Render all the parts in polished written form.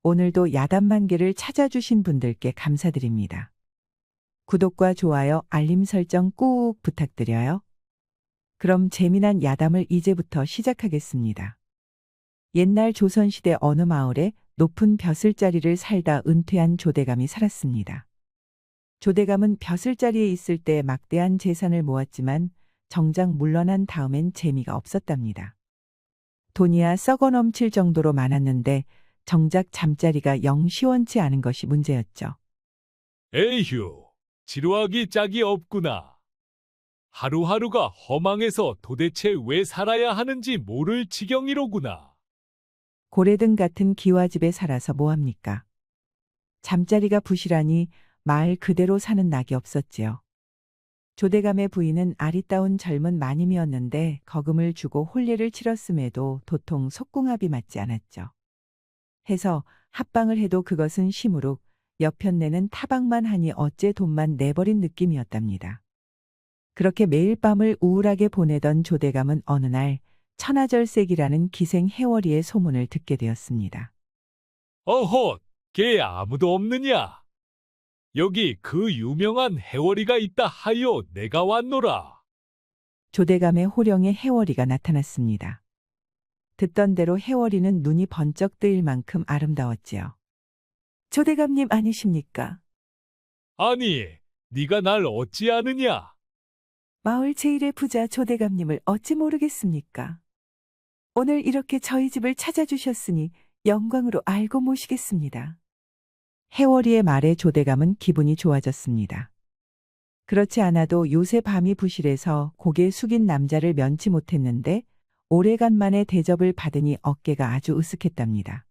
오늘도 야단만개를 찾아주신 분들께 감사드립니다. 구독과 좋아요, 알림 설정 꾹 부탁드려요. 그럼 재미난 야담을 이제부터 시작하겠습니다. 옛날 조선시대 어느 마을에 높은 벼슬자리를 살다 은퇴한 조대감이 살았습니다. 조대감은 벼슬자리에 있을 때 막대한 재산을 모았지만 정작 물러난 다음엔 재미가 없었답니다. 돈이야 썩어 넘칠 정도로 많았는데 정작 잠자리가 영 시원치 않은 것이 문제였죠. 에휴, 지루하기 짝이 없구나. 하루하루가 허망해서 도대체 왜 살아야 하는지 모를 지경이로구나. 고래등 같은 기와집에 살아서 뭐합니까? 잠자리가 부실하니 마을 그대로 사는 낙이 없었지요. 조대감의 부인은 아리따운 젊은 마님이었는데 거금을 주고 혼례를 치렀음에도 도통 속궁합이 맞지 않았죠. 해서 합방을 해도 그것은 시무룩, 여편네는 타박만 하니 어째 돈만 내버린 느낌이었답니다. 그렇게 매일 밤을 우울하게 보내던 조대감은 어느 날 천하절색이라는 기생 해월이의 소문을 듣게 되었습니다. 어헛, 걔 아무도 없느냐? 여기 그 유명한 해월이가 있다 하여 내가 왔노라. 조대감의 호령에 해월이가 나타났습니다. 듣던 대로 해월이는 눈이 번쩍 뜨일 만큼 아름다웠지요. 조대감님 아니십니까? 아니, 네가 날 어찌 아느냐? 마을 제일의 부자 조대감님을 어찌 모르겠습니까? 오늘 이렇게 저희 집을 찾아주셨으니 영광으로 알고 모시겠습니다. 해월이의 말에 조대감은 기분이 좋아졌습니다. 그렇지 않아도 요새 밤이 부실해서 고개 숙인 남자를 면치 못했는데 오래간만에 대접을 받으니 어깨가 아주 으쓱했답니다.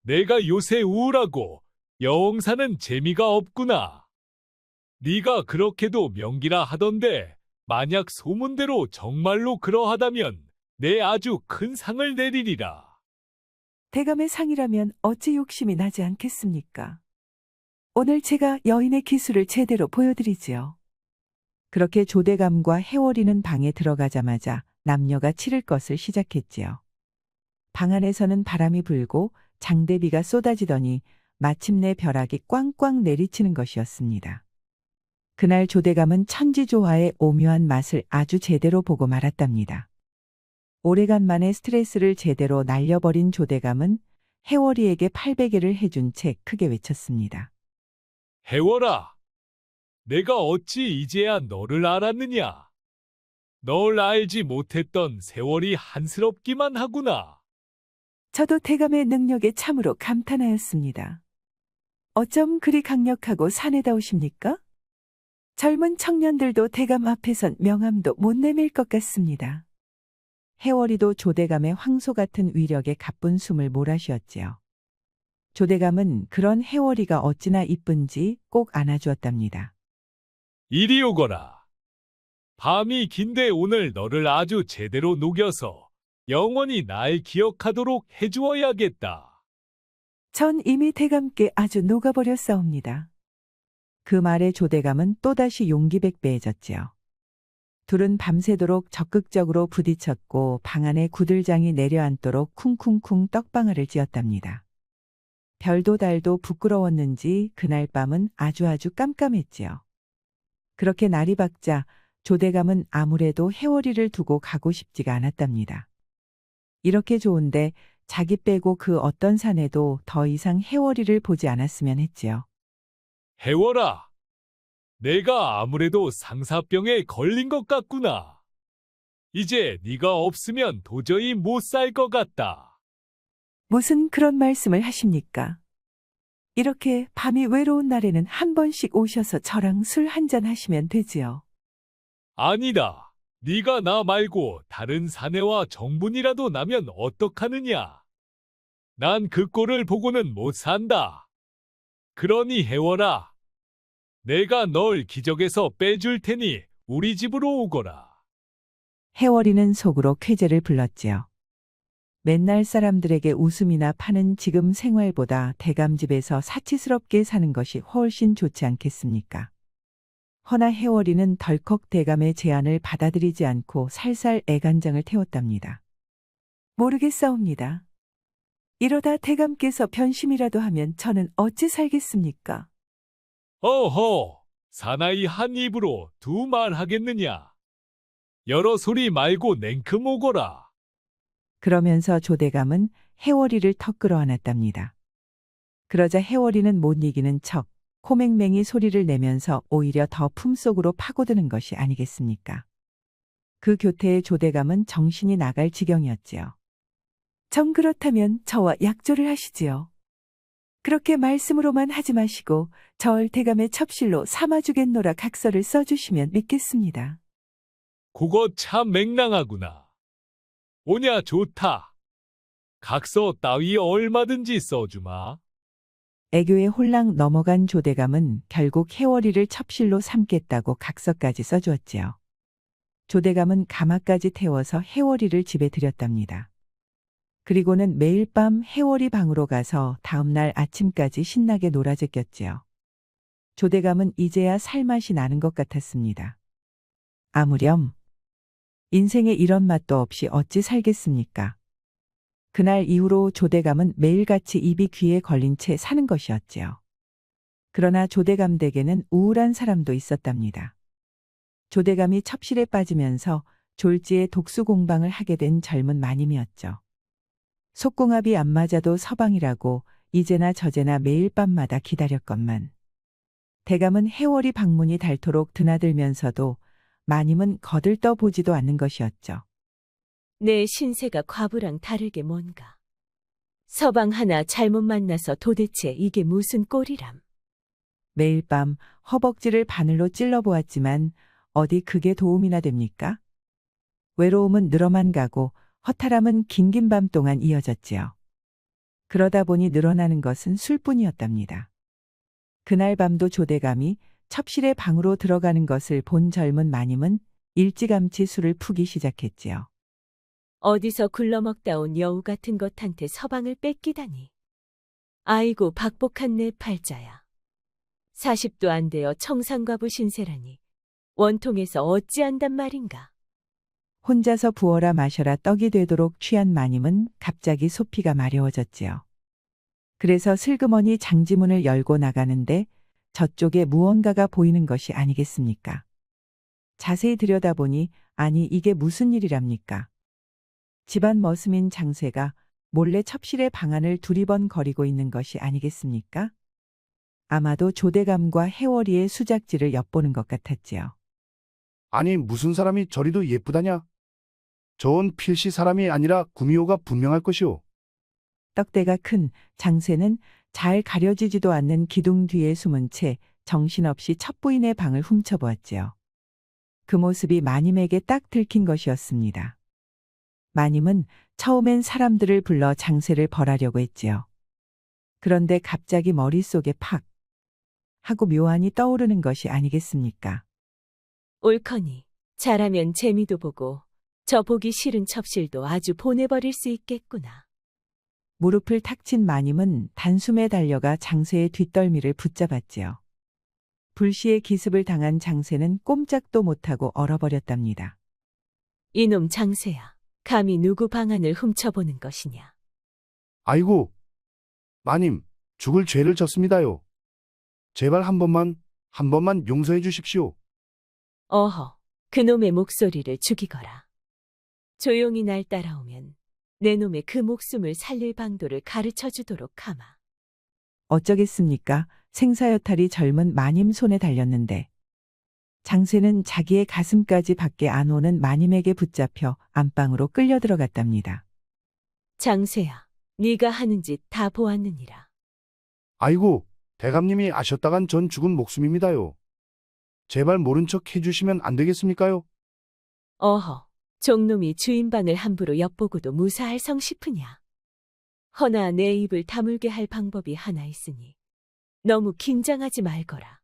내가 요새 우울하고 영 사는 재미가 없구나. 네가 그렇게도 명기라 하던데 만약 소문대로 정말로 그러하다면 내 아주 큰 상을 내리리라. 대감의 상이라면 어찌 욕심이 나지 않겠습니까? 오늘 제가 여인의 기술을 제대로 보여드리지요. 그렇게 조대감과 해월이는 방에 들어가자마자 남녀가 치를 것을 시작했지요. 방 안에서는 바람이 불고 장대비가 쏟아지더니 마침내 벼락이 꽝꽝 내리치는 것이었습니다. 그날 조대감은 천지조화의 오묘한 맛을 아주 제대로 보고 말았답니다. 오래간만에 스트레스를 제대로 날려버린 조대감은 해월이에게 800개를 해준 채 크게 외쳤습니다. 해월아, 내가 어찌 이제야 너를 알았느냐? 널 알지 못했던 세월이 한스럽기만 하구나. 저도 대감의 능력에 참으로 감탄하였습니다. 어쩜 그리 강력하고 사내다우십니까? 젊은 청년들도 대감 앞에선 명함도 못 내밀 것 같습니다. 해월이도 조대감의 황소 같은 위력에 가쁜 숨을 몰아쉬었지요. 조대감은 그런 해월이가 어찌나 이쁜지 꼭 안아주었답니다. 이리 오거라. 밤이 긴데 오늘 너를 아주 제대로 녹여서 영원히 날 기억하도록 해주어야겠다. 전 이미 대감께 아주 녹아버렸사옵니다. 그 말에 조대감은 또다시 용기백배해졌지요. 둘은 밤새도록 적극적으로 부딪혔고 방 안에 구들장이 내려앉도록 쿵쿵쿵 떡방아를 지었답니다. 별도 달도 부끄러웠는지 그날 밤은 아주 깜깜했지요. 그렇게 날이 밝자 조대감은 아무래도 해월이를 두고 가고 싶지가 않았답니다. 이렇게 좋은데 자기 빼고 그 어떤 사내도 더 이상 해월이를 보지 않았으면 했지요. 해월아, 내가 아무래도 상사병에 걸린 것 같구나. 이제 네가 없으면 도저히 못 살 것 같다. 무슨 그런 말씀을 하십니까? 이렇게 밤이 외로운 날에는 한 번씩 오셔서 저랑 술 한잔 하시면 되지요. 아니다. 네가 나 말고 다른 사내와 정분이라도 나면 어떡하느냐. 난 그 꼴을 보고는 못 산다. 그러니 해월아, 내가 널 기적에서 빼줄 테니 우리 집으로 오거라. 해월이는 속으로 쾌재를 불렀지요. 맨날 사람들에게 웃음이나 파는 지금 생활보다 대감집에서 사치스럽게 사는 것이 훨씬 좋지 않겠습니까? 허나 해월이는 덜컥 대감의 제안을 받아들이지 않고 살살 애간장을 태웠답니다. 모르겠사옵니다. 이러다 대감께서 변심이라도 하면 저는 어찌 살겠습니까? 어허, 사나이 한 입으로 두 말 하겠느냐? 여러 소리 말고 냉큼 오거라. 그러면서 조대감은 해월이를 턱 끌어안았답니다. 그러자 해월이는 못 이기는 척 코맹맹이 소리를 내면서 오히려 더 품속으로 파고드는 것이 아니겠습니까? 그 교태에 조대감은 정신이 나갈 지경이었지요. 정 그렇다면 저와 약조를 하시지요. 그렇게 말씀으로만 하지 마시고 절 대감의 첩실로 삼아주겠노라 각서를 써주시면 믿겠습니다. 그거 참 맹랑하구나. 오냐 좋다. 각서 따위 얼마든지 써주마. 애교에 홀랑 넘어간 조대감은 결국 해월이를 첩실로 삼겠다고 각서까지 써주었지요. 조대감은 가마까지 태워서 해월이를 집에 들였답니다. 그리고는 매일 밤 해월이 방으로 가서 다음날 아침까지 신나게 놀아제꼈지요. 조대감은 이제야 살맛이 나는 것 같았습니다. 아무렴. 인생에 이런 맛도 없이 어찌 살겠습니까? 그날 이후로 조대감은 매일같이 입이 귀에 걸린 채 사는 것이었지요. 그러나 조대감 댁에는 우울한 사람도 있었답니다. 조대감이 첩실에 빠지면서 졸지에 독수 공방을 하게 된 젊은 마님이었죠. 속궁합이 안 맞아도 서방이라고 이제나 저제나 매일 밤마다 기다렸건만 대감은 해월이 방문이 닳도록 드나들면서도 마님은 거들떠 보지도 않는 것이었죠. 내 신세가 과부랑 다르게 뭔가. 서방 하나 잘못 만나서 도대체 이게 무슨 꼴이람. 매일 밤 허벅지를 바늘로 찔러보았지만 어디 그게 도움이나 됩니까? 외로움은 늘어만 가고 허탈함은 긴긴 밤 동안 이어졌지요. 그러다 보니 늘어나는 것은 술뿐이었답니다. 그날 밤도 조대감이 첩실의 방으로 들어가는 것을 본 젊은 마님은 일찌감치 술을 푸기 시작했지요. 어디서 굴러먹다 온 여우 같은 것한테 서방을 뺏기다니. 아이고 박복한 내 팔자야. 40도 안 되어 청산과부 신세라니. 원통에서 어찌한단 말인가. 혼자서 부어라 마셔라 떡이 되도록 취한 마님은 갑자기 소피가 마려워졌지요. 그래서 슬그머니 장지문을 열고 나가는데 저쪽에 무언가가 보이는 것이 아니겠습니까? 자세히 들여다보니 아니 이게 무슨 일이랍니까? 집안 머슴인 장세가 몰래 첩실의 방안을 두리번거리고 있는 것이 아니겠습니까? 아마도 조대감과 해월이의 수작질을 엿보는 것 같았지요. 아니 무슨 사람이 저리도 예쁘다냐? 저건 필시 사람이 아니라 구미호가 분명할 것이오. 떡대가 큰 장세는 잘 가려지지도 않는 기둥 뒤에 숨은 채 정신없이 첩부인의 방을 훔쳐보았지요. 그 모습이 마님에게 딱 들킨 것이었습니다. 마님은 처음엔 사람들을 불러 장세를 벌하려고 했지요. 그런데 갑자기 머릿속에 팍 하고 묘안이 떠오르는 것이 아니겠습니까? 옳거니. 잘하면 재미도 보고 저 보기 싫은 첩실도 아주 보내버릴 수 있겠구나. 무릎을 탁 친 마님은 단숨에 달려가 장세의 뒷덜미를 붙잡았지요. 불시에 기습을 당한 장세는 꼼짝도 못하고 얼어버렸답니다. 이놈 장세야. 감히 누구 방안을 훔쳐보는 것이냐. 아이고, 마님, 죽을 죄를 졌습니다요. 제발 한 번만 용서해 주십시오. 어허, 그놈의 목소리를 죽이거라. 조용히 날 따라오면 내 놈의 그 목숨을 살릴 방도를 가르쳐 주도록 하마. 어쩌겠습니까? 생사여탈이 젊은 마님 손에 달렸는데 장세는 자기의 가슴까지 밖에 안 오는 마님에게 붙잡혀 안방으로 끌려 들어갔답니다. 장세야, 네가 하는 짓 다 보았느니라. 아이고, 대감님이 아셨다간 전 죽은 목숨입니다요. 제발 모른 척 해주시면 안 되겠습니까요? 어허, 종놈이 주인방을 함부로 엿보고도 무사할 성 싶으냐. 허나 내 입을 다물게 할 방법이 하나 있으니 너무 긴장하지 말거라.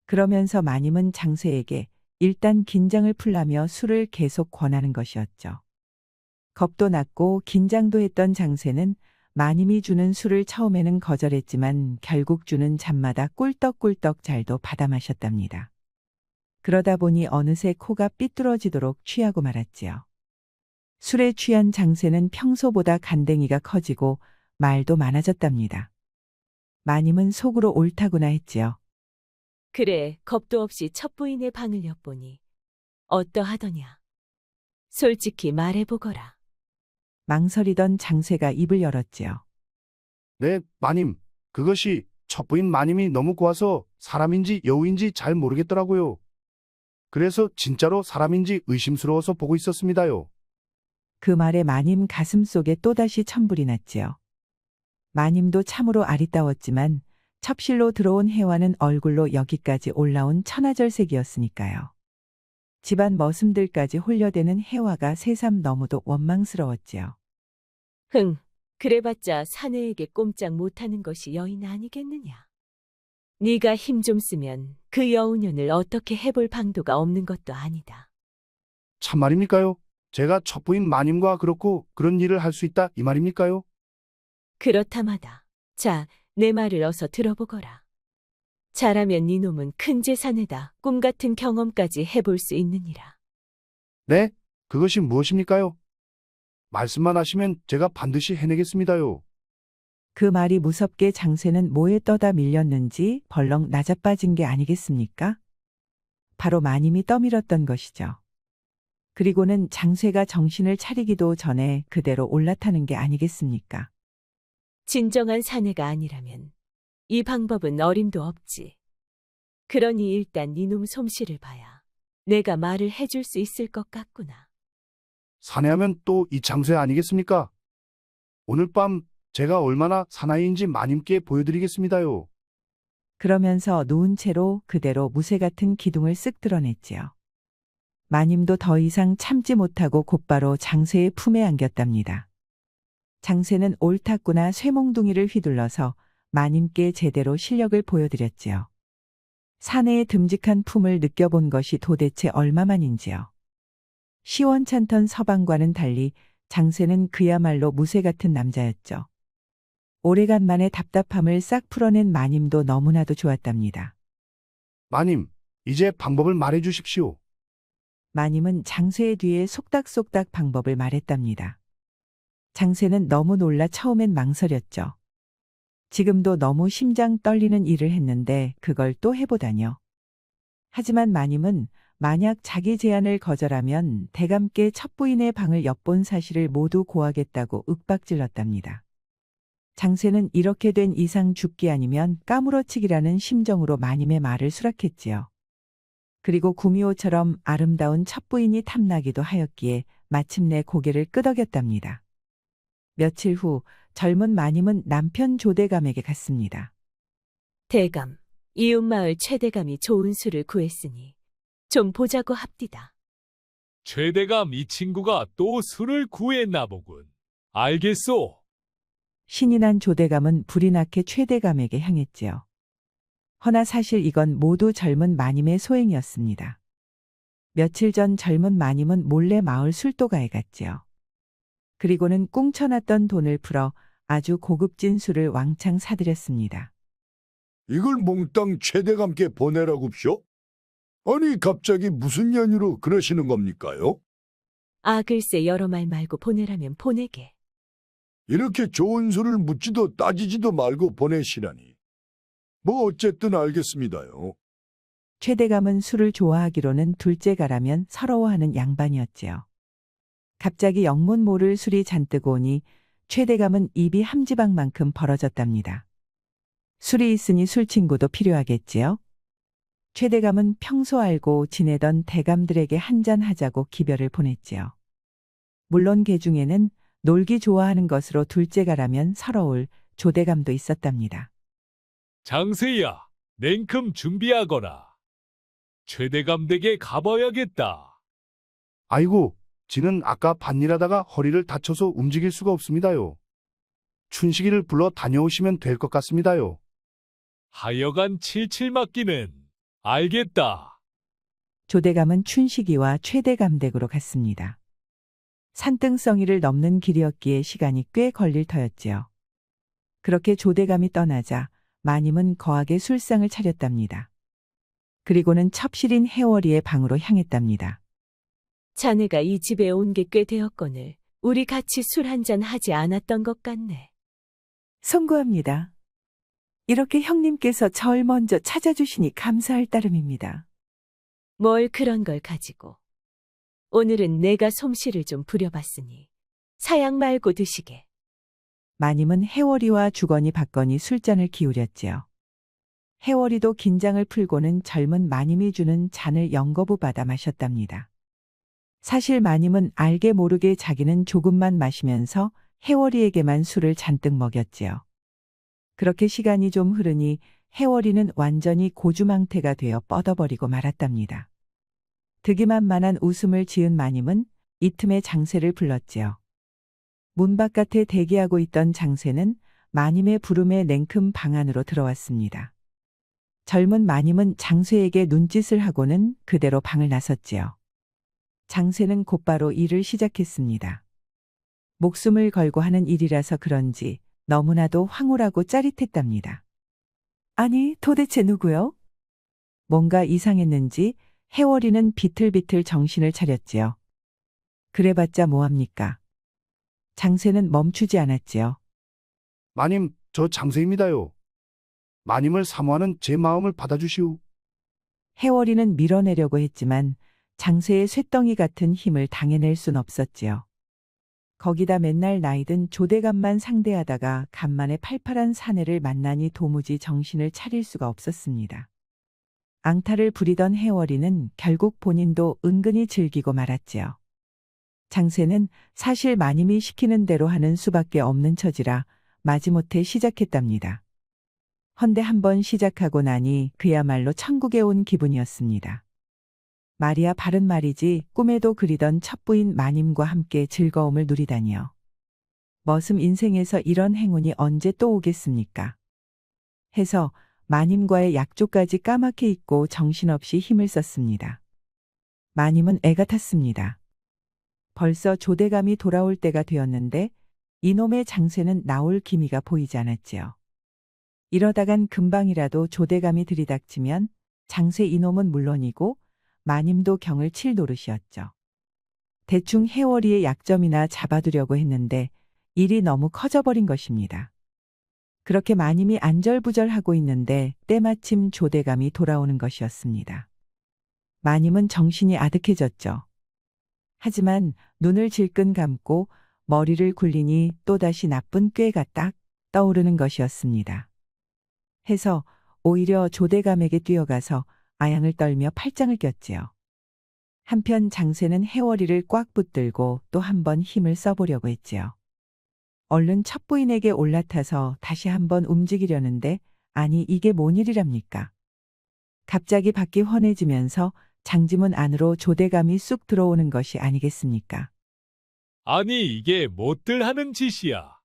그러면서 마님은 장세에게 일단 긴장을 풀라며 술을 계속 권하는 것이었죠. 겁도 났고 긴장도 했던 장세는 마님이 주는 술을 처음에는 거절했지만 결국 주는 잠마다 꿀떡꿀떡 잘도 받아 마셨답니다. 그러다 보니 어느새 코가 삐뚤어지도록 취하고 말았지요. 술에 취한 장세는 평소보다 간댕이가 커지고 말도 많아졌답니다. 마님은 속으로 옳다구나 했지요. 그래, 겁도 없이 첫 부인의 방을 엿보니 어떠하더냐. 솔직히 말해보거라. 망설이던 장쇠가 입을 열었지요. 네, 마님. 그것이 첩부인 마님이 너무 고와서 사람인지 여우인지 잘 모르겠더라고요. 그래서 진짜로 사람인지 의심스러워서 보고 있었습니다요. 그 말에 마님 가슴 속에 또다시 천불이 났지요. 마님도 참으로 아리따웠지만 첩실로 들어온 해와는 얼굴로 여기까지 올라온 천하절색이었으니까요. 집안 머슴들까지 홀려대는 해와가 새삼 너무도 원망스러웠지요. 흥, 그래봤자 사내에게 꼼짝 못하는 것이 여인 아니겠느냐. 네가 힘 좀 쓰면 그 여우년을 어떻게 해볼 방도가 없는 것도 아니다. 참말입니까요? 제가 첩부인 마님과 그렇고 그런 일을 할 수 있다 이 말입니까요? 그렇다마다. 자, 내 말을 어서 들어보거라. 잘하면 네 놈은 큰 재산에다 꿈 같은 경험까지 해볼 수 있느니라. 네? 그것이 무엇입니까요? 말씀만 하시면 제가 반드시 해내겠습니다요. 그 말이 무섭게 장쇠는 뭐에 떠다 밀렸는지 벌렁 낮아빠진 게 아니겠습니까? 바로 마님이 떠밀었던 것이죠. 그리고는 장쇠가 정신을 차리기도 전에 그대로 올라타는 게 아니겠습니까? 진정한 사내가 아니라면 이 방법은 어림도 없지. 그러니 일단 네 놈 솜씨를 봐야 내가 말을 해줄 수 있을 것 같구나. 사내하면 또 이 장쇠 아니겠습니까? 오늘 밤 제가 얼마나 사나이인지 마님께 보여드리겠습니다요. 그러면서 누운 채로 그대로 무쇠 같은 기둥을 쓱 드러냈지요. 마님도 더 이상 참지 못하고 곧바로 장쇠의 품에 안겼답니다. 장쇠는 옳았구나 쇠몽둥이를 휘둘러서 마님께 제대로 실력을 보여드렸지요. 사내의 듬직한 품을 느껴본 것이 도대체 얼마만인지요. 시원찮던 서방과는 달리 장쇠는 그야말로 무쇠 같은 남자였죠. 오래간만에 답답함을 싹 풀어낸 마님도 너무나도 좋았답니다. 마님, 이제 방법을 말해 주십시오. 마님은 장쇠의 뒤에 속닥속닥 방법을 말했답니다. 장쇠는 너무 놀라 처음엔 망설였죠. 지금도 너무 심장 떨리는 일을 했는데 그걸 또 해보다뇨. 하지만 마님은 만약 자기 제안을 거절하면 대감께 첩부인의 방을 엿본 사실을 모두 고하겠다고 윽박질렀답니다. 장쇠는 이렇게 된 이상 죽기 아니면 까무러치기라는 심정으로 마님의 말을 수락했지요. 그리고 구미호처럼 아름다운 첩부인이 탐나기도 하였기에 마침내 고개를 끄덕였답니다. 며칠 후 젊은 마님은 남편 조대감에게 갔습니다. 대감, 이웃마을 최대감이 좋은 술을 구했으니 좀 보자고 합디다. 최대감 이 친구가 또 술을 구했나 보군. 알겠소. 신이 난 조대감은 불이 나게 최대감에게 향했지요. 허나 사실 이건 모두 젊은 마님의 소행이었습니다. 며칠 전 젊은 마님은 몰래 마을 술도가에 갔지요. 그리고는 꿍쳐놨던 돈을 풀어 아주 고급진 술을 왕창 사들였습니다. 이걸 몽땅 최대감께 보내라고쇼? 아니 갑자기 무슨 연유로 그러시는 겁니까요? 아, 글쎄 여러 말 말고 보내라면 보내게. 이렇게 좋은 술을 묻지도 따지지도 말고 보내시라니. 뭐 어쨌든 알겠습니다요. 최대감은 술을 좋아하기로는 둘째가라면 서러워하는 양반이었지요. 갑자기 영문 모를 술이 잔뜩 오니 최대감은 입이 함지박만큼 벌어졌답니다. 술이 있으니 술친구도 필요하겠지요. 최대감은 평소 알고 지내던 대감들에게 한잔하자고 기별을 보냈지요. 물론 개 중에는 놀기 좋아하는 것으로 둘째가라면 서러울 조대감도 있었답니다. 장세야, 냉큼 준비하거라. 최대감 댁에 가봐야겠다. 아이고, 지는 아까 밭일하다가 허리를 다쳐서 움직일 수가 없습니다요. 춘식이를 불러 다녀오시면 될 것 같습니다요. 하여간 칠칠 맞기는 알겠다. 조대감은 춘식이와 최대감 댁으로 갔습니다. 산등성이를 넘는 길이었기에 시간이 꽤 걸릴 터였지요. 그렇게 조대감이 떠나자 마님은 거하게 술상을 차렸답니다. 그리고는 첩실인 해월이의 방으로 향했답니다. 자네가 이 집에 온 게 꽤 되었거늘 우리 같이 술 한잔 하지 않았던 것 같네. 송구합니다. 이렇게 형님께서 절 먼저 찾아주시니 감사할 따름입니다. 뭘 그런 걸 가지고. 오늘은 내가 솜씨를 좀 부려봤으니 사양 말고 드시게. 마님은 해월이와 주거니 받거니 술잔을 기울였지요. 해월이도 긴장을 풀고는 젊은 마님이 주는 잔을 영거부 받아 마셨답니다. 사실 마님은 알게 모르게 자기는 조금만 마시면서 해월이에게만 술을 잔뜩 먹였지요. 그렇게 시간이 좀 흐르니 해월이는 완전히 고주망태가 되어 뻗어버리고 말았답니다. 득이만만한 웃음을 지은 마님은 이 틈에 장세를 불렀지요. 문 바깥에 대기하고 있던 장세는 마님의 부름에 냉큼 방 안으로 들어왔습니다. 젊은 마님은 장세에게 눈짓을 하고는 그대로 방을 나섰지요. 장세는 곧바로 일을 시작했습니다. 목숨을 걸고 하는 일이라서 그런지 너무나도 황홀하고 짜릿했답니다. 아니, 도대체 누구요? 뭔가 이상했는지 해월이는 비틀비틀 정신을 차렸지요. 그래봤자 뭐합니까? 장세는 멈추지 않았지요. 마님, 저 장세입니다요. 마님을 사모하는 제 마음을 받아주시오. 해월이는 밀어내려고 했지만 장세의 쇳덩이 같은 힘을 당해낼 순 없었지요. 거기다 맨날 나이든 조대감만 상대하다가 간만에 팔팔한 사내를 만나니 도무지 정신을 차릴 수가 없었습니다. 앙탈을 부리던 해월이는 결국 본인도 은근히 즐기고 말았지요. 장세는 사실 마님이 시키는 대로 하는 수밖에 없는 처지라 마지못해 시작했답니다. 헌데 한번 시작하고 나니 그야말로 천국에 온 기분이었습니다. 말이야 바른 말이지 꿈에도 그리던 첩부인 마님과 함께 즐거움을 누리다니요. 머슴 인생에서 이런 행운이 언제 또 오겠습니까? 해서 마님과의 약조까지 까맣게 잊고 정신없이 힘을 썼습니다. 마님은 애가 탔습니다. 벌써 조대감이 돌아올 때가 되었는데 이놈의 장세는 나올 기미가 보이지 않았지요. 이러다간 금방이라도 조대감이 들이닥치면 장세 이놈은 물론이고 마님도 경을 칠 노릇이었죠. 대충 해월이의 약점이나 잡아두려고 했는데 일이 너무 커져버린 것입니다. 그렇게 마님이 안절부절하고 있는데 때마침 조대감이 돌아오는 것이었습니다. 마님은 정신이 아득해졌죠. 하지만 눈을 질끈 감고 머리를 굴리니 또다시 나쁜 꾀가 딱 떠오르는 것이었습니다. 해서 오히려 조대감에게 뛰어가서 아양을 떨며 팔짱을 꼈지요. 한편 장세는 해월이를 꽉 붙들고 또 한 번 힘을 써보려고 했지요. 얼른 첩부인에게 올라타서 다시 한번 움직이려는데 아니 이게 뭔 일이랍니까? 갑자기 밖이 환해지면서 장지문 안으로 조대감이 쑥 들어오는 것이 아니겠습니까? 아니 이게 못들 하는 짓이야.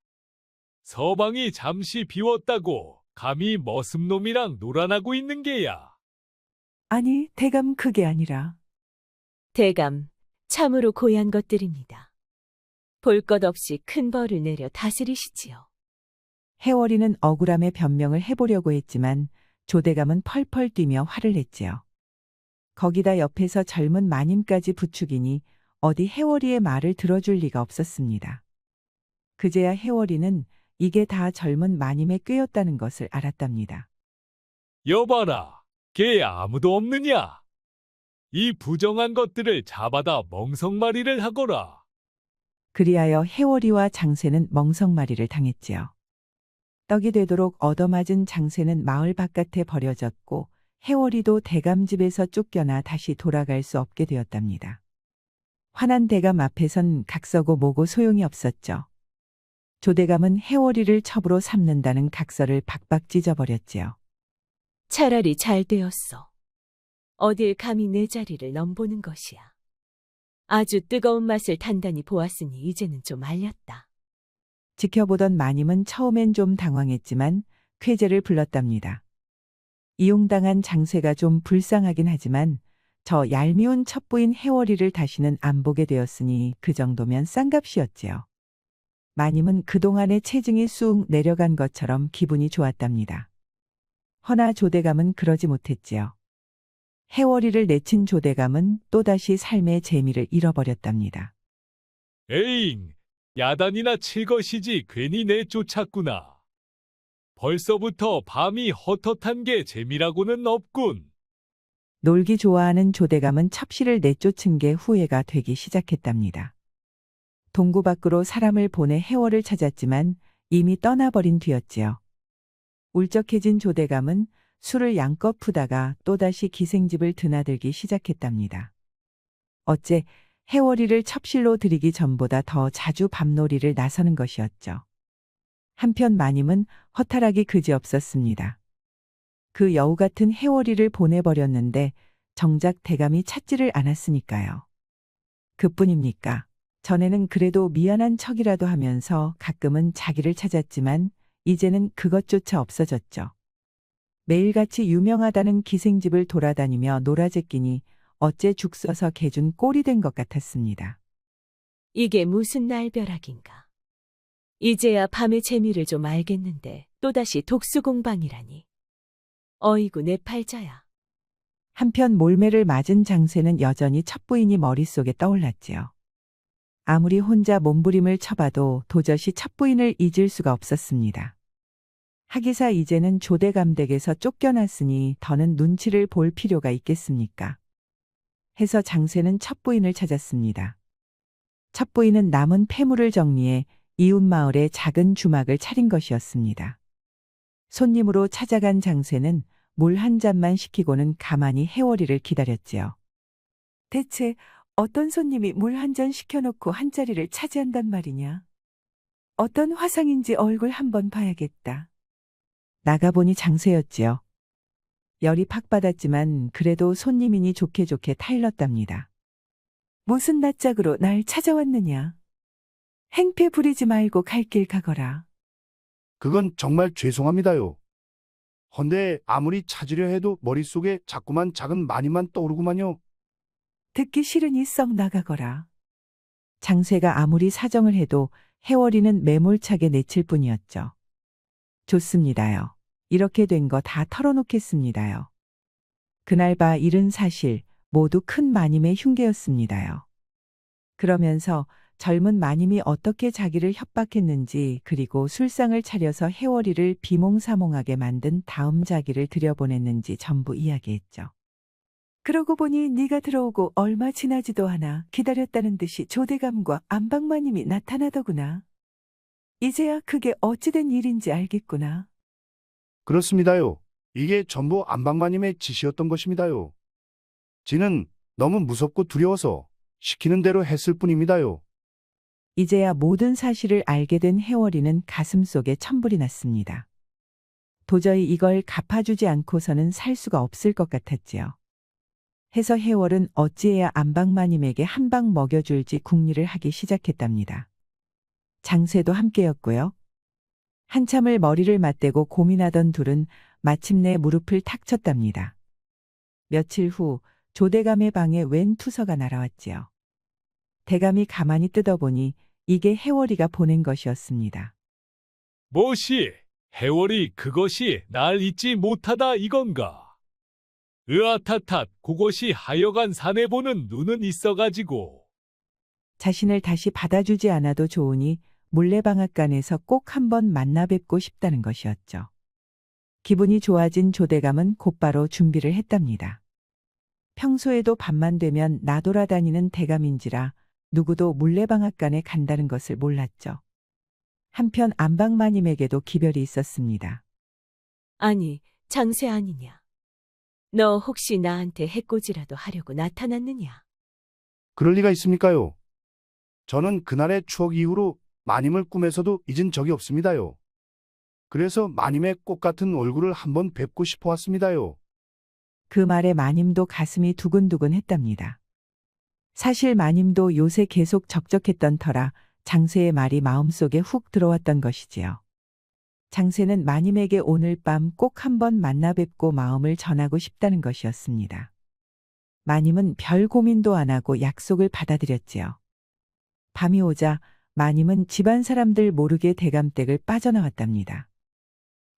서방이 잠시 비웠다고 감히 머슴놈이랑 놀아나고 있는 게야. 아니 대감 그게 아니라 대감, 참으로 고얀 것들입니다. 볼 것 없이 큰 벌을 내려 다스리시지요. 해월이는 억울함에 변명을 해보려고 했지만 조대감은 펄펄 뛰며 화를 냈지요. 거기다 옆에서 젊은 마님까지 부추기니 어디 해월이의 말을 들어줄 리가 없었습니다. 그제야 해월이는 이게 다 젊은 마님의 꾀였다는 것을 알았답니다. 여봐라, 걔 아무도 없느냐? 이 부정한 것들을 잡아다 멍석말이를 하거라. 그리하여 해월이와 장세는 멍석말이를 당했지요. 떡이 되도록 얻어맞은 장세는 마을 바깥에 버려졌고 해월이도 대감 집에서 쫓겨나 다시 돌아갈 수 없게 되었답니다. 화난 대감 앞에선 각서고 뭐고 소용이 없었죠. 조대감은 해월이를 첩으로 삼는다는 각서를 박박 찢어버렸지요. 차라리 잘 되었어. 어딜 감히 내 자리를 넘보는 것이야. 아주 뜨거운 맛을 단단히 보았으니 이제는 좀 알렸다. 지켜보던 마님은 처음엔 좀 당황했지만 쾌재를 불렀답니다. 이용당한 장세가 좀 불쌍하긴 하지만 저 얄미운 첩부인 해월이를 다시는 안 보게 되었으니 그 정도면 싼값이었지요. 마님은 그동안의 체증이 쑥 내려간 것처럼 기분이 좋았답니다. 허나 조대감은 그러지 못했지요. 해월이를 내친 조대감은 또다시 삶의 재미를 잃어버렸답니다. 에잉, 야단이나 칠 것이지 괜히 내쫓았구나. 벌써부터 밤이 헛헛한 게 재미라고는 없군. 놀기 좋아하는 조대감은 첩시를 내쫓은 게 후회가 되기 시작했답니다. 동구 밖으로 사람을 보내 해월을 찾았지만 이미 떠나버린 뒤였지요. 울적해진 조대감은 술을 양껏 푸다가 또다시 기생집을 드나들기 시작했답니다. 어째 해월이를 첩실로 들이기 전보다 더 자주 밤놀이를 나서는 것이었죠. 한편 마님은 허탈하기 그지없었습니다. 그 여우 같은 해월이를 보내버렸는데 정작 대감이 찾지를 않았으니까요. 그뿐입니까? 전에는 그래도 미안한 척이라도 하면서 가끔은 자기를 찾았지만 이제는 그것조차 없어졌죠. 매일같이 유명하다는 기생집을 돌아다니며 놀아제끼니 어째 죽 써서 개준 꼴이 된 것 같았습니다. 이게 무슨 날벼락인가. 이제야 밤의 재미를 좀 알겠는데 또다시 독수공방이라니. 어이구 내 팔자야. 한편 몰매를 맞은 장세는 여전히 첩부인이 머릿속에 떠올랐지요. 아무리 혼자 몸부림을 쳐봐도 도저히 첩부인을 잊을 수가 없었습니다. 하기사 이제는 조대감 댁에서 쫓겨났으니 더는 눈치를 볼 필요가 있겠습니까? 해서 장세는 첩부인을 찾았습니다. 첩부인은 남은 폐물을 정리해 이웃마을에 작은 주막을 차린 것이었습니다. 손님으로 찾아간 장세는 물 한 잔만 시키고는 가만히 해월이를 기다렸지요. 대체 어떤 손님이 물 한 잔 시켜놓고 한 자리를 차지한단 말이냐? 어떤 화상인지 얼굴 한번 봐야겠다. 나가보니 장세였지요. 열이 팍 받았지만 그래도 손님이니 좋게 좋게 타일렀답니다. 무슨 낯짝으로 날 찾아왔느냐? 행패 부리지 말고 갈 길 가거라. 그건 정말 죄송합니다요. 헌데 아무리 찾으려 해도 머릿속에 자꾸만 작은 마님만 떠오르구만요. 듣기 싫으니 썩 나가거라. 장세가 아무리 사정을 해도 해월이는 매몰차게 내칠 뿐이었죠. 좋습니다요. 이렇게 된 거 다 털어놓겠습니다요. 그날 봐 일은 사실 모두 큰 마님의 흉계였습니다요. 그러면서 젊은 마님이 어떻게 자기를 협박했는지 그리고 술상을 차려서 해월이를 비몽사몽하게 만든 다음 자기를 들여보냈는지 전부 이야기했죠. 그러고 보니 네가 들어오고 얼마 지나지도 않아 기다렸다는 듯이 조대감과 안방마님이 나타나더구나. 이제야 그게 어찌된 일인지 알겠구나. 그렇습니다요. 이게 전부 안방마님의 짓이었던 것입니다요. 지는 너무 무섭고 두려워서 시키는 대로 했을 뿐입니다요. 이제야 모든 사실을 알게 된 해월이는 가슴속에 천불이 났습니다. 도저히 이걸 갚아주지 않고서는 살 수가 없을 것 같았지요. 해서 해월은 어찌해야 안방마님에게 한 방 먹여줄지 궁리를 하기 시작했답니다. 장세도 함께였고요. 한참을 머리를 맞대고 고민하던 둘은 마침내 무릎을 탁 쳤답니다. 며칠 후 조대감의 방에 웬 투서가 날아왔지요. 대감이 가만히 뜯어보니 이게 해월이가 보낸 것이었습니다. 뭐시, 해월이 그것이 날 잊지 못하다 이건가? 으아타탓, 그것이 하여간 사내 보는 눈은 있어가지고. 자신을 다시 받아주지 않아도 좋으니 물레방앗간에서 꼭 한번 만나 뵙고 싶다는 것이었죠. 기분이 좋아진 조대감은 곧바로 준비를 했답니다. 평소에도 밤만 되면 나돌아다니는 대감인지라 누구도 물레방앗간에 간다는 것을 몰랐죠. 한편 안방마님에게도 기별이 있었습니다. 아니, 장세 아니냐. 너 혹시 나한테 해코지라도 하려고 나타났느냐? 그럴 리가 있습니까요? 저는 그날의 추억 이후로 마님을 꿈에서도 잊은 적이 없습니다요. 그래서 마님의 꽃 같은 얼굴을 한번 뵙고 싶어 왔습니다요. 그 말에 마님도 가슴이 두근두근 했답니다. 사실 마님도 요새 계속 적적했던 터라 장세의 말이 마음속에 훅 들어왔던 것이지요. 장세는 마님에게 오늘 밤 꼭 한번 만나 뵙고 마음을 전하고 싶다는 것이었습니다. 마님은 별 고민도 안 하고 약속을 받아들였지요. 밤이 오자 마님은 집안 사람들 모르게 대감댁을 빠져나왔답니다.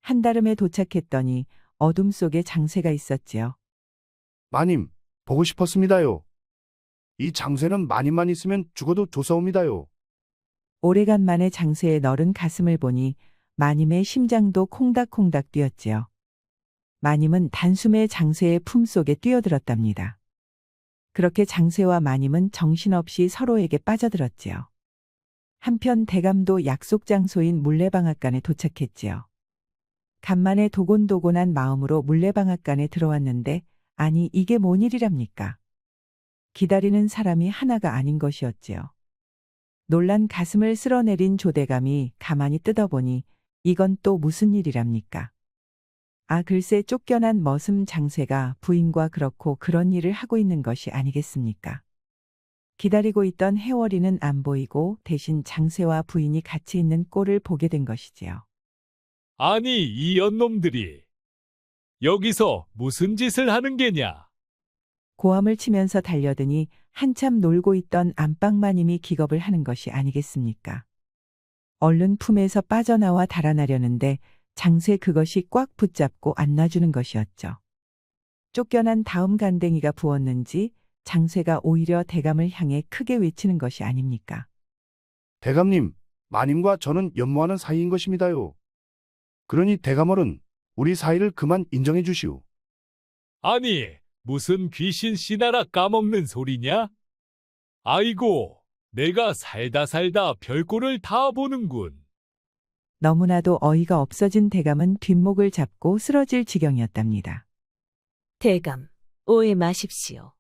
한달음에 도착했더니 어둠 속에 장세가 있었지요. 마님, 보고 싶었습니다요. 이 장세는 마님만 있으면 죽어도 좋사옵니다요. 오래간만에 장세의 너른 가슴을 보니 마님의 심장도 콩닥콩닥 뛰었지요. 마님은 단숨에 장세의 품속에 뛰어들었답니다. 그렇게 장세와 마님은 정신없이 서로에게 빠져들었지요. 한편 대감도 약속 장소인 물레방앗간에 도착했지요. 간만에 도곤도곤한 마음으로 물레방앗간에 들어왔는데 아니 이게 뭔 일이랍니까? 기다리는 사람이 하나가 아닌 것이었지요. 놀란 가슴을 쓸어내린 조대감이 가만히 뜯어보니 이건 또 무슨 일이랍니까? 아 글쎄 쫓겨난 머슴 장세가 부인과 그렇고 그런 일을 하고 있는 것이 아니겠습니까? 기다리고 있던 해월이는 안 보이고 대신 장세와 부인이 같이 있는 꼴을 보게 된 것이지요. 아니, 이 연놈들이 여기서 무슨 짓을 하는 게냐? 고함을 치면서 달려드니 한참 놀고 있던 안방마님이 기겁을 하는 것이 아니겠습니까? 얼른 품에서 빠져나와 달아나려는데 장세 그것이 꽉 붙잡고 안 놔주는 것이었죠. 쫓겨난 다음 간댕이가 부었는지 장세가 오히려 대감을 향해 크게 외치는 것이 아닙니까? 대감님, 마님과 저는 연모하는 사이인 것입니다요. 그러니 대감어른 우리 사이를 그만 인정해 주시오. 아니, 무슨 귀신 씨나라 까먹는 소리냐? 아이고, 내가 살다 별꼴을 다 보는군. 너무나도 어이가 없어진 대감은 뒷목을 잡고 쓰러질 지경이었답니다. 대감, 오해 마십시오.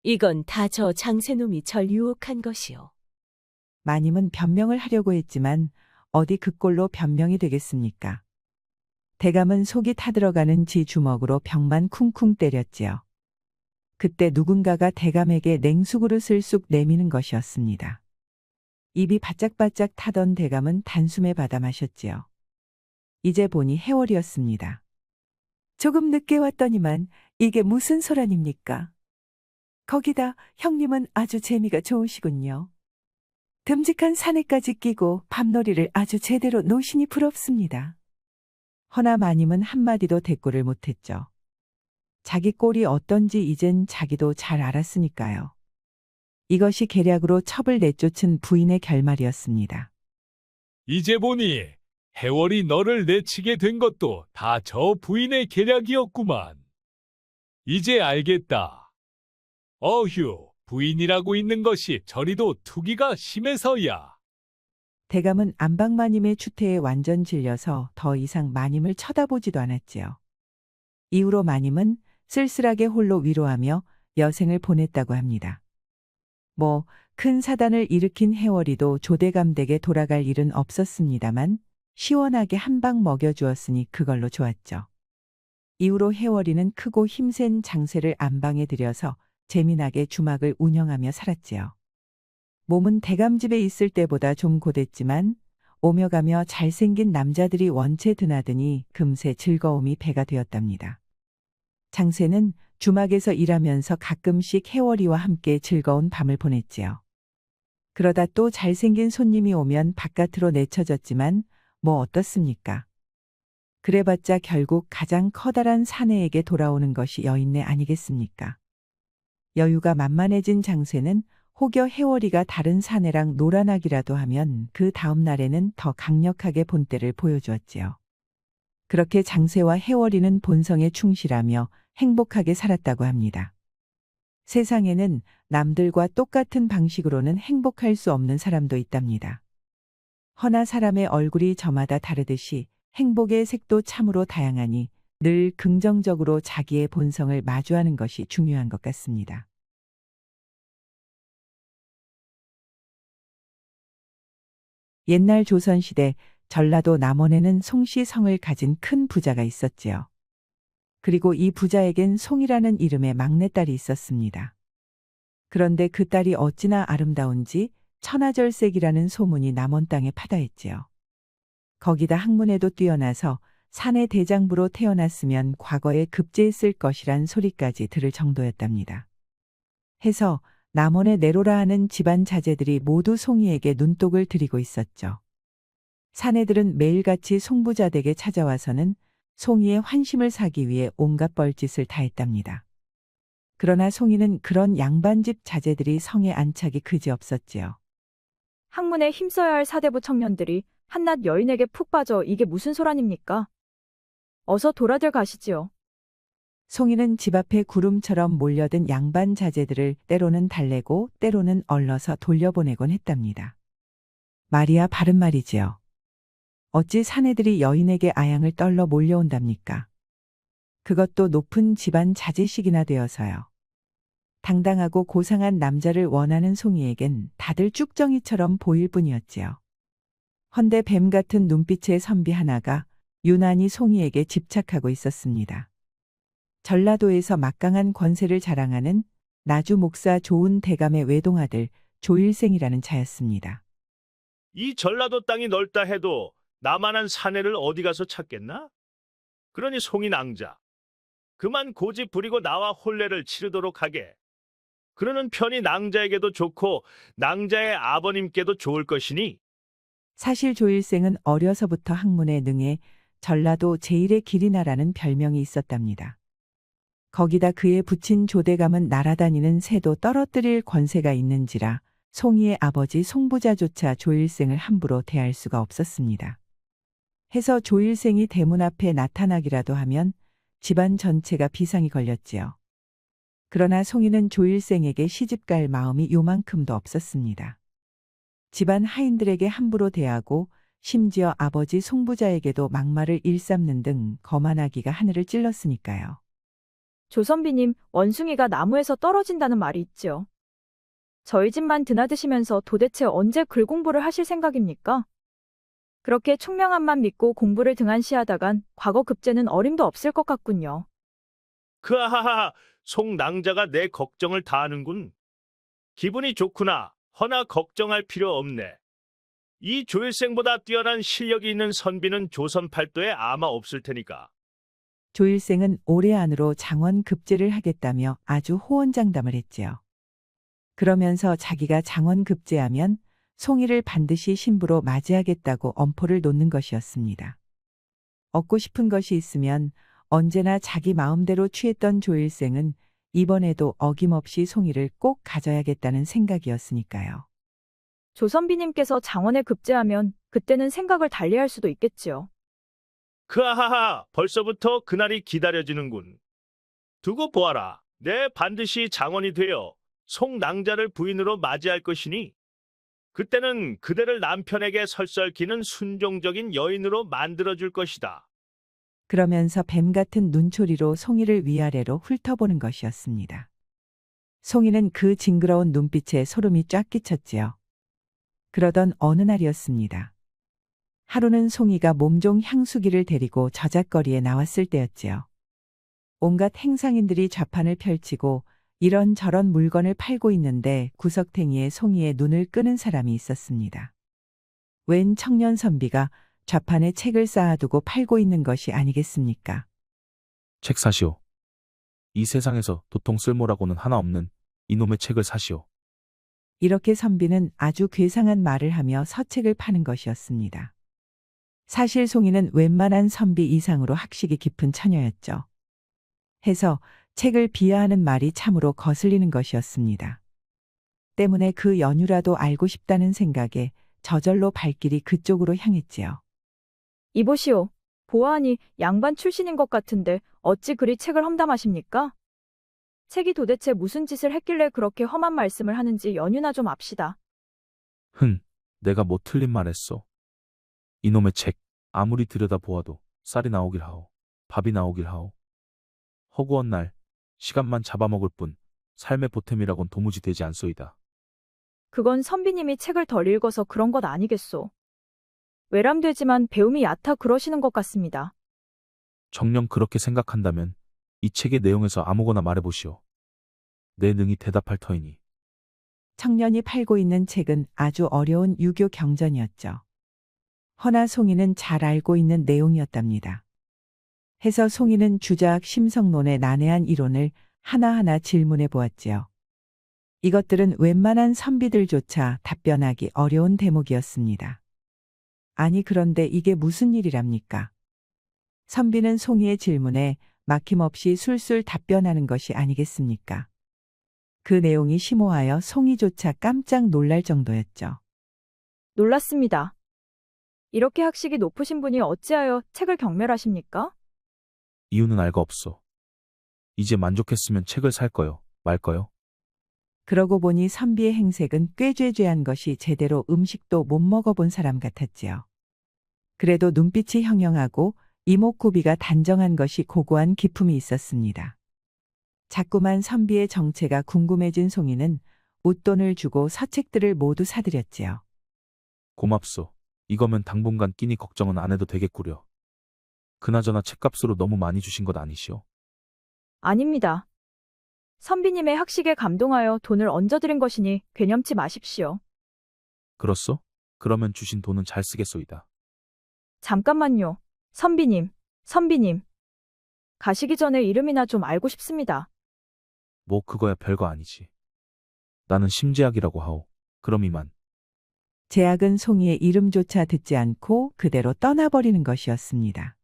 이건 다 저 장세놈이 절 유혹한 것이요. 마님은 변명을 하려고 했지만 어디 그 꼴로 변명이 되겠습니까? 대감은 속이 타들어가는 지 주먹으로 벽만 쿵쿵 때렸지요. 그때 누군가가 대감에게 냉수그릇을 쑥 내미는 것이었습니다. 입이 바짝바짝 타던 대감은 단숨에 받아 마셨지요. 이제 보니 해월이었습니다. 조금 늦게 왔더니만 이게 무슨 소란입니까? 거기다 형님은 아주 재미가 좋으시군요. 듬직한 사내까지 끼고 밤놀이를 아주 제대로 노시니 부럽습니다. 허나 마님은 한마디도 대꾸를 못했죠. 자기 꼴이 어떤지 이젠 자기도 잘 알았으니까요. 이것이 계략으로 첩을 내쫓은 부인의 결말이었습니다. 이제 보니 해월이 너를 내치게 된 것도 다 저 부인의 계략이었구만. 이제 알겠다. 어휴, 부인이라고 있는 것이 저리도 투기가 심해서야. 대감은 안방마님의 추태에 완전 질려서 더 이상 마님을 쳐다보지도 않았지요. 이후로 마님은 쓸쓸하게 홀로 위로하며 여생을 보냈다고 합니다. 뭐 큰 사단을 일으킨 해월이도 조대감 댁에 돌아갈 일은 없었습니다만 시원하게 한 방 먹여주었으니 그걸로 좋았죠. 이후로 해월이는 크고 힘센 장세를 안방에 들여서 재미나게 주막을 운영하며 살았지요. 몸은 대감집에 있을 때보다 좀 고됐지만 오며 가며 잘생긴 남자들이 원체 드나드니 금세 즐거움이 배가 되었답니다. 장세는 주막에서 일하면서 가끔씩 해월이와 함께 즐거운 밤을 보냈지요. 그러다 또 잘생긴 손님이 오면 바깥으로 내쳐졌지만 뭐 어떻습니까? 그래봤자 결국 가장 커다란 사내에게 돌아오는 것이 여인네 아니겠습니까? 여유가 만만해진 장세는 혹여 해월이가 다른 사내랑 놀아나기라도 하면 그 다음 날에는 더 강력하게 본때를 보여주었지요. 그렇게 장세와 해월이는 본성에 충실하며 행복하게 살았다고 합니다. 세상에는 남들과 똑같은 방식으로는 행복할 수 없는 사람도 있답니다. 허나 사람의 얼굴이 저마다 다르듯이 행복의 색도 참으로 다양하니 늘 긍정적으로 자기의 본성을 마주하는 것이 중요한 것 같습니다. 옛날 조선시대 전라도 남원에는 송씨 성을 가진 큰 부자가 있었지요. 그리고 이 부자에겐 송이라는 이름의 막내딸이 있었습니다. 그런데 그 딸이 어찌나 아름다운지 천하절색이라는 소문이 남원 땅에 파다했지요. 거기다 학문에도 뛰어나서 사내 대장부로 태어났으면 과거에 급제했을 것이란 소리까지 들을 정도였답니다. 해서 남원의 내로라 하는 집안 자제들이 모두 송이에게 눈독을 들이고 있었죠. 사내들은 매일같이 송부자 댁에 찾아와서는 송이의 환심을 사기 위해 온갖 뻘짓을 다했답니다. 그러나 송이는 그런 양반집 자제들이 성에 안착이 그지없었지요. 학문에 힘써야 할 사대부 청년들이 한낱 여인에게 푹 빠져 이게 무슨 소란입니까? 어서 돌아들 가시지요. 송이는 집 앞에 구름처럼 몰려든 양반 자제들을 때로는 달래고 때로는 얼러서 돌려보내곤 했답니다. 말이야 바른 말이지요. 어찌 사내들이 여인에게 아양을 떨러 몰려온답니까? 그것도 높은 집안 자제식이나 되어서요. 당당하고 고상한 남자를 원하는 송이에겐 다들 쭉정이처럼 보일 뿐이었지요. 헌데 뱀 같은 눈빛의 선비 하나가 유난히 송이에게 집착하고 있었습니다. 전라도에서 막강한 권세를 자랑하는 나주 목사 좋은 대감의 외동아들 조일생이라는 자였습니다. 이 전라도 땅이 넓다 해도 나만한 사내를 어디 가서 찾겠나? 그러니 송이 낭자, 그만 고집 부리고 나와 혼례를 치르도록 하게. 그러는 편이 낭자에게도 좋고 낭자의 아버님께도 좋을 것이니. 사실 조일생은 어려서부터 학문에 능해 전라도 제1의 길이나라는 별명이 있었답니다. 거기다 그의 부친 조대감은 날아다니는 새도 떨어뜨릴 권세가 있는지라 송이의 아버지 송부자조차 조일생을 함부로 대할 수가 없었습니다. 해서 조일생이 대문 앞에 나타나기라도 하면 집안 전체가 비상이 걸렸지요. 그러나 송이는 조일생에게 시집갈 마음이 요만큼도 없었습니다. 집안 하인들에게 함부로 대하고 심지어 아버지 송부자에게도 막말을 일삼는 등 거만하기가 하늘을 찔렀으니까요. 조선비님, 원숭이가 나무에서 떨어진다는 말이 있지요. 저희 집만 드나드시면서 도대체 언제 글 공부를 하실 생각입니까? 그렇게 총명함만 믿고 공부를 등한시하다간 과거 급제는 어림도 없을 것 같군요. 그하하하, 송 낭자가 내 걱정을 다 하는군. 기분이 좋구나. 허나 걱정할 필요 없네. 이 조일생보다 뛰어난 실력이 있는 선비는 조선 팔도에 아마 없을 테니까. 조일생은 올해 안으로 장원 급제를 하겠다며 아주 호언장담을 했지요. 그러면서 자기가 장원 급제하면 송이를 반드시 신부로 맞이하겠다고 엄포를 놓는 것이었습니다. 얻고 싶은 것이 있으면 언제나 자기 마음대로 취했던 조일생은 이번에도 어김없이 송이를 꼭 가져야겠다는 생각이었으니까요. 조선비님께서 장원에 급제하면 그때는 생각을 달리할 수도 있겠지요. 그하하하, 벌써부터 그날이 기다려지는군. 두고 보아라. 내 반드시 장원이 되어 송 낭자를 부인으로 맞이할 것이니 그때는 그대를 남편에게 설설기는 순종적인 여인으로 만들어줄 것이다. 그러면서 뱀 같은 눈초리로 송이를 위아래로 훑어보는 것이었습니다. 송이는 그 징그러운 눈빛에 소름이 쫙 끼쳤지요. 그러던 어느 날이었습니다. 하루는 송이가 몸종 향수기를 데리고 저잣거리에 나왔을 때였지요. 온갖 행상인들이 좌판을 펼치고 이런저런 물건을 팔고 있는데 구석탱이에 송이의 눈을 끄는 사람이 있었습니다. 웬 청년 선비가 좌판에 책을 쌓아두고 팔고 있는 것이 아니겠습니까? 책 사시오. 이 세상에서 도통 쓸모라고는 하나 없는 이놈의 책을 사시오. 이렇게 선비는 아주 괴상한 말을 하며 서책을 파는 것이었습니다. 사실 송이는 웬만한 선비 이상으로 학식이 깊은 처녀였죠. 해서 책을 비하하는 말이 참으로 거슬리는 것이었습니다. 때문에 그 연유라도 알고 싶다는 생각에 저절로 발길이 그쪽으로 향했지요. 이보시오. 보아하니 양반 출신인 것 같은데 어찌 그리 책을 험담하십니까? 책이 도대체 무슨 짓을 했길래 그렇게 험한 말씀을 하는지 연유나 좀 압시다. 내가 뭐 틀린 말 했소. 이놈의 책, 아무리 들여다보아도 쌀이 나오길 하오. 밥이 나오길 하오. 허구한 날, 시간만 잡아먹을 뿐 삶의 보탬이라곤 도무지 되지 않소이다. 그건 선비님이 책을 덜 읽어서 그런 것 아니겠소. 외람되지만 배움이 얕아 그러시는 것 같습니다. 정녕 그렇게 생각한다면 이 책의 내용에서 아무거나 말해보시오. 내 능히 대답할 터이니. 청년이 팔고 있는 책은 아주 어려운 유교 경전이었죠. 허나 송이는 잘 알고 있는 내용이었답니다. 해서 송이는 주자학 심성론의 난해한 이론을 하나하나 질문해 보았지요. 이것들은 웬만한 선비들조차 답변하기 어려운 대목이었습니다. 아니 그런데 이게 무슨 일이랍니까? 선비는 송이의 질문에 막힘없이 술술 답변하는 것이 아니겠습니까? 그 내용이 심오하여 송이조차 깜짝 놀랄 정도였죠. 놀랐습니다. 이렇게 학식이 높으신 분이 어찌하여 책을 경멸하십니까? 이유는 알거 없어. 이제 만족했으면 책을 살 거요, 말 거요? 그러고 보니 선비의 행색은 꽤 죄죄한 것이 제대로 음식도 못 먹어본 사람 같았지요. 그래도 눈빛이 형형하고 이목구비가 단정한 것이 고고한 기품이 있었습니다. 자꾸만 선비의 정체가 궁금해진 송이는 웃돈을 주고 서책들을 모두 사들였지요. 고맙소. 이거면 당분간 끼니 걱정은 안 해도 되겠구려. 그나저나 책값으로 너무 많이 주신 것 아니시오? 아닙니다. 선비님의 학식에 감동하여 돈을 얹어드린 것이니 괴념치 마십시오. 그렇소? 그러면 주신 돈은 잘 쓰겠소이다. 잠깐만요. 선비님. 가시기 전에 이름이나 좀 알고 싶습니다. 뭐 그거야 별거 아니지. 나는 심재학이라고 하오. 그럼 이만. 제약은 송이의 이름조차 듣지 않고 그대로 떠나버리는 것이었습니다.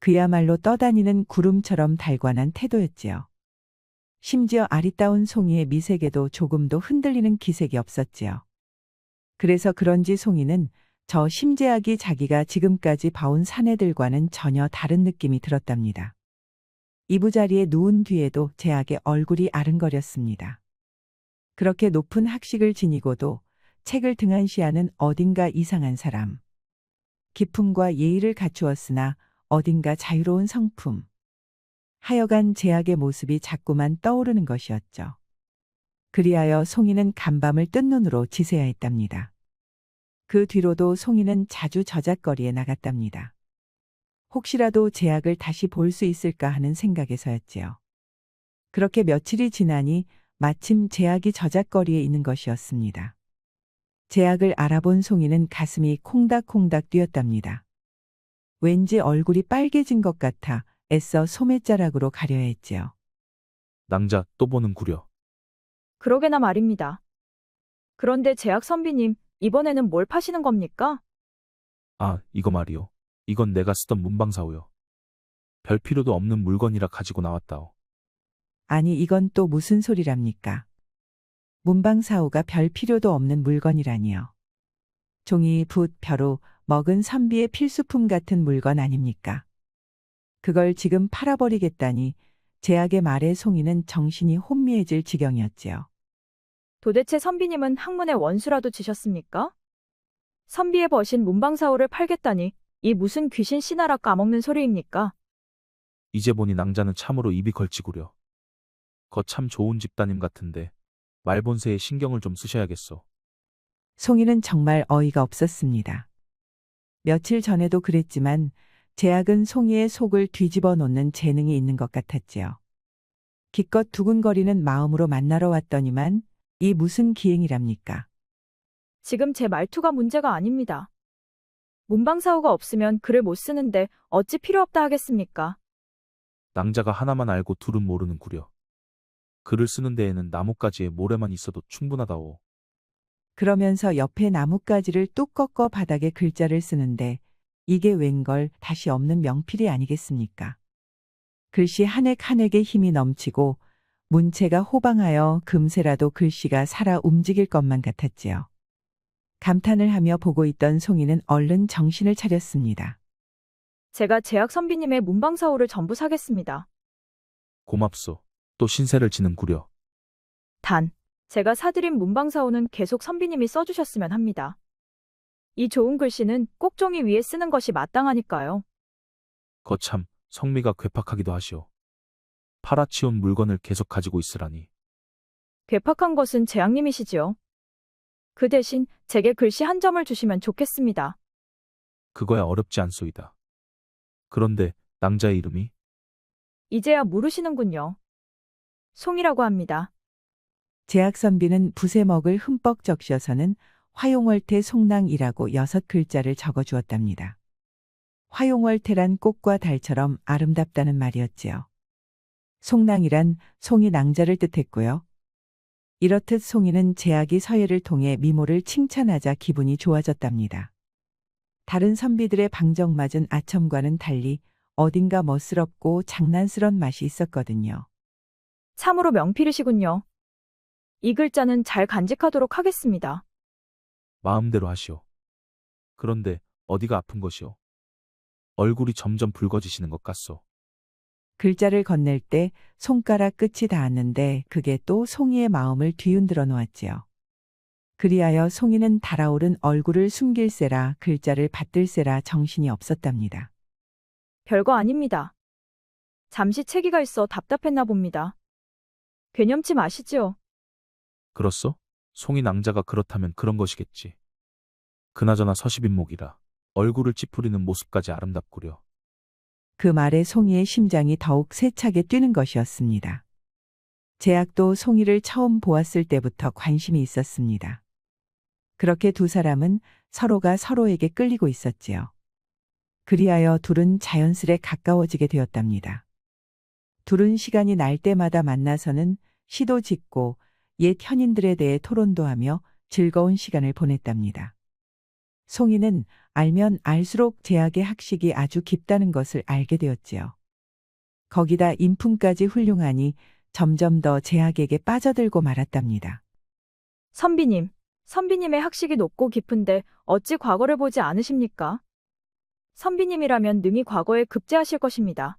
그야말로 떠다니는 구름처럼 달관한 태도였지요. 심지어 아리따운 송이의 미색에도 조금도 흔들리는 기색이 없었지요. 그래서 그런지 송이는 저 심재학이 자기가 지금까지 봐온 사내들과는 전혀 다른 느낌이 들었답니다. 이부자리에 누운 뒤에도 제학의 얼굴이 아른거렸습니다. 그렇게 높은 학식을 지니고도 책을 등한시하는 어딘가 이상한 사람. 기품과 예의를 갖추었으나 어딘가 자유로운 성품. 하여간 제학의 모습이 자꾸만 떠오르는 것이었죠. 그리하여 송이는 간밤을 뜬 눈으로 지새야 했답니다. 그 뒤로도 송이는 자주 저잣거리에 나갔답니다. 혹시라도 제학을 다시 볼 수 있을까 하는 생각에서였지요. 그렇게 며칠이 지나니 마침 제학이 저잣거리에 있는 것이었습니다. 제학을 알아본 송이는 가슴이 콩닥콩닥 뛰었답니다. 왠지 얼굴이 빨개진 것 같아 애써 소매자락으로 가려야 했지요. 낭자 또 보는 구려. 그러게나 말입니다. 그런데 제약 선비님, 이번에는 뭘 파시는 겁니까? 아, 이거 말이요. 이건 내가 쓰던 문방사오요. 별 필요도 없는 물건이라 가지고 나왔다오. 아니 이건 또 무슨 소리랍니까? 문방사오가 별 필요도 없는 물건이라니요. 종이, 붓, 벼루, 먹은 선비의 필수품 같은 물건 아닙니까? 그걸 지금 팔아버리겠다니 제약의 말에 송이는 정신이 혼미해질 지경이었지요. 도대체 선비님은 학문의 원수라도 지셨습니까? 선비의 버신 문방사오를 팔겠다니 이 무슨 귀신 씨나라 까먹는 소리입니까? 이제 보니 낭자는 참으로 입이 걸치구려. 거 참 좋은 집따님 같은데 말본세에 신경을 좀 쓰셔야겠소. 송이는 정말 어이가 없었습니다. 며칠 전에도 그랬지만 제약은 송이의 속을 뒤집어 놓는 재능이 있는 것 같았지요. 기껏 두근거리는 마음으로 만나러 왔더니만 이 무슨 기행이랍니까? 지금 제 말투가 문제가 아닙니다. 문방사오가 없으면 글을 못 쓰는데 어찌 필요 없다 하겠습니까? 낭자가 하나만 알고 둘은 모르는 구려. 글을 쓰는 데에는 나뭇가지에 모래만 있어도 충분하다오. 그러면서 옆에 나뭇가지를 뚝 꺾어 바닥에 글자를 쓰는데 이게 웬걸 다시 없는 명필이 아니겠습니까? 글씨 한 획 한 획에 힘이 넘치고 문체가 호방하여 금세라도 글씨가 살아 움직일 것만 같았지요. 감탄을 하며 보고 있던 송이는 얼른 정신을 차렸습니다. 제가 제약 선비님의 문방사오를 전부 사겠습니다. 고맙소. 또 신세를 지는 구려. 단, 제가 사드린 문방사오는 계속 선비님이 써주셨으면 합니다. 이 좋은 글씨는 꼭 종이 위에 쓰는 것이 마땅하니까요. 거참 성미가 괴팍하기도 하시오. 팔아치운 물건을 계속 가지고 있으라니. 괴팍한 것은 제약님이시지요. 그 대신 제게 글씨 한 점을 주시면 좋겠습니다. 그거야 어렵지 않소이다. 그런데 낭자의 이름이? 이제야 모르시는군요. 송이라고 합니다. 제약 선비는 붓에 먹을 흠뻑 적셔서는 화용월태 송낭이라고 6글자를 적어 주었답니다. 화용월태란 꽃과 달처럼 아름답다는 말이었지요. 송낭이란 송이 낭자를 뜻했고요. 이렇듯 송이는 제약이 서예를 통해 미모를 칭찬하자 기분이 좋아졌답니다. 다른 선비들의 방정맞은 아첨과는 달리 어딘가 멋스럽고 장난스런 맛이 있었거든요. 참으로 명필이시군요. 이 글자는 잘 간직하도록 하겠습니다. 마음대로 하시오. 그런데 어디가 아픈 것이오? 얼굴이 점점 붉어지시는 것 같소. 글자를 건넬 때 손가락 끝이 닿았는데 그게 또 송이의 마음을 뒤흔들어 놓았지요. 그리하여 송이는 달아오른 얼굴을 숨길세라 글자를 받들세라 정신이 없었답니다. 별거 아닙니다. 잠시 체기가 있어 답답했나 봅니다. 괴념치 마시지요. 그렇소? 송이 낭자가 그렇다면 그런 것이겠지. 그나저나 서십인목이라 얼굴을 찌푸리는 모습까지 아름답구려. 그 말에 송이의 심장이 더욱 세차게 뛰는 것이었습니다. 제약도 송이를 처음 보았을 때부터 관심이 있었습니다. 그렇게 두 사람은 서로가 서로에게 끌리고 있었지요. 그리하여 둘은 자연스레 가까워지게 되었답니다. 둘은 시간이 날 때마다 만나서는 시도 짓고 옛 현인들에 대해 토론도 하며 즐거운 시간을 보냈답니다. 송이는 알면 알수록 제약의 학식이 아주 깊다는 것을 알게 되었지요. 거기다 인품까지 훌륭하니 점점 더 제약에게 빠져들고 말았답니다. 선비님, 선비님의 학식이 높고 깊은데 어찌 과거를 보지 않으십니까? 선비님이라면 능히 과거에 급제하실 것입니다.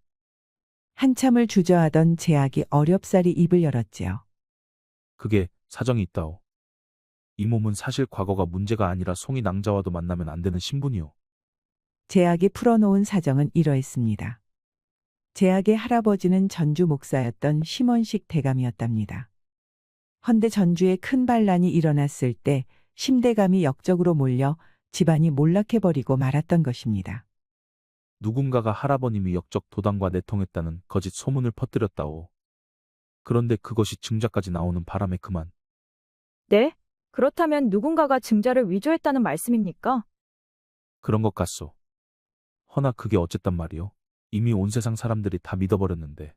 한참을 주저하던 제약이 어렵사리 입을 열었지요. 그게 사정이 있다오. 이 몸은 사실 과거가 문제가 아니라 송이 낭자와도 만나면 안 되는 신분이오. 제약이 풀어놓은 사정은 이러했습니다. 제약의 할아버지는 전주 목사였던 심원식 대감이었답니다. 헌데 전주에 큰 반란이 일어났을 때 심대감이 역적으로 몰려 집안이 몰락해버리고 말았던 것입니다. 누군가가 할아버님이 역적 도당과 내통했다는 거짓 소문을 퍼뜨렸다오. 그런데 그것이 증자까지 나오는 바람에 그만. 네? 그렇다면 누군가가 증자를 위조했다는 말씀입니까? 그런 것 같소. 허나 그게 어쨌단 말이오. 이미 온 세상 사람들이 다 믿어버렸는데.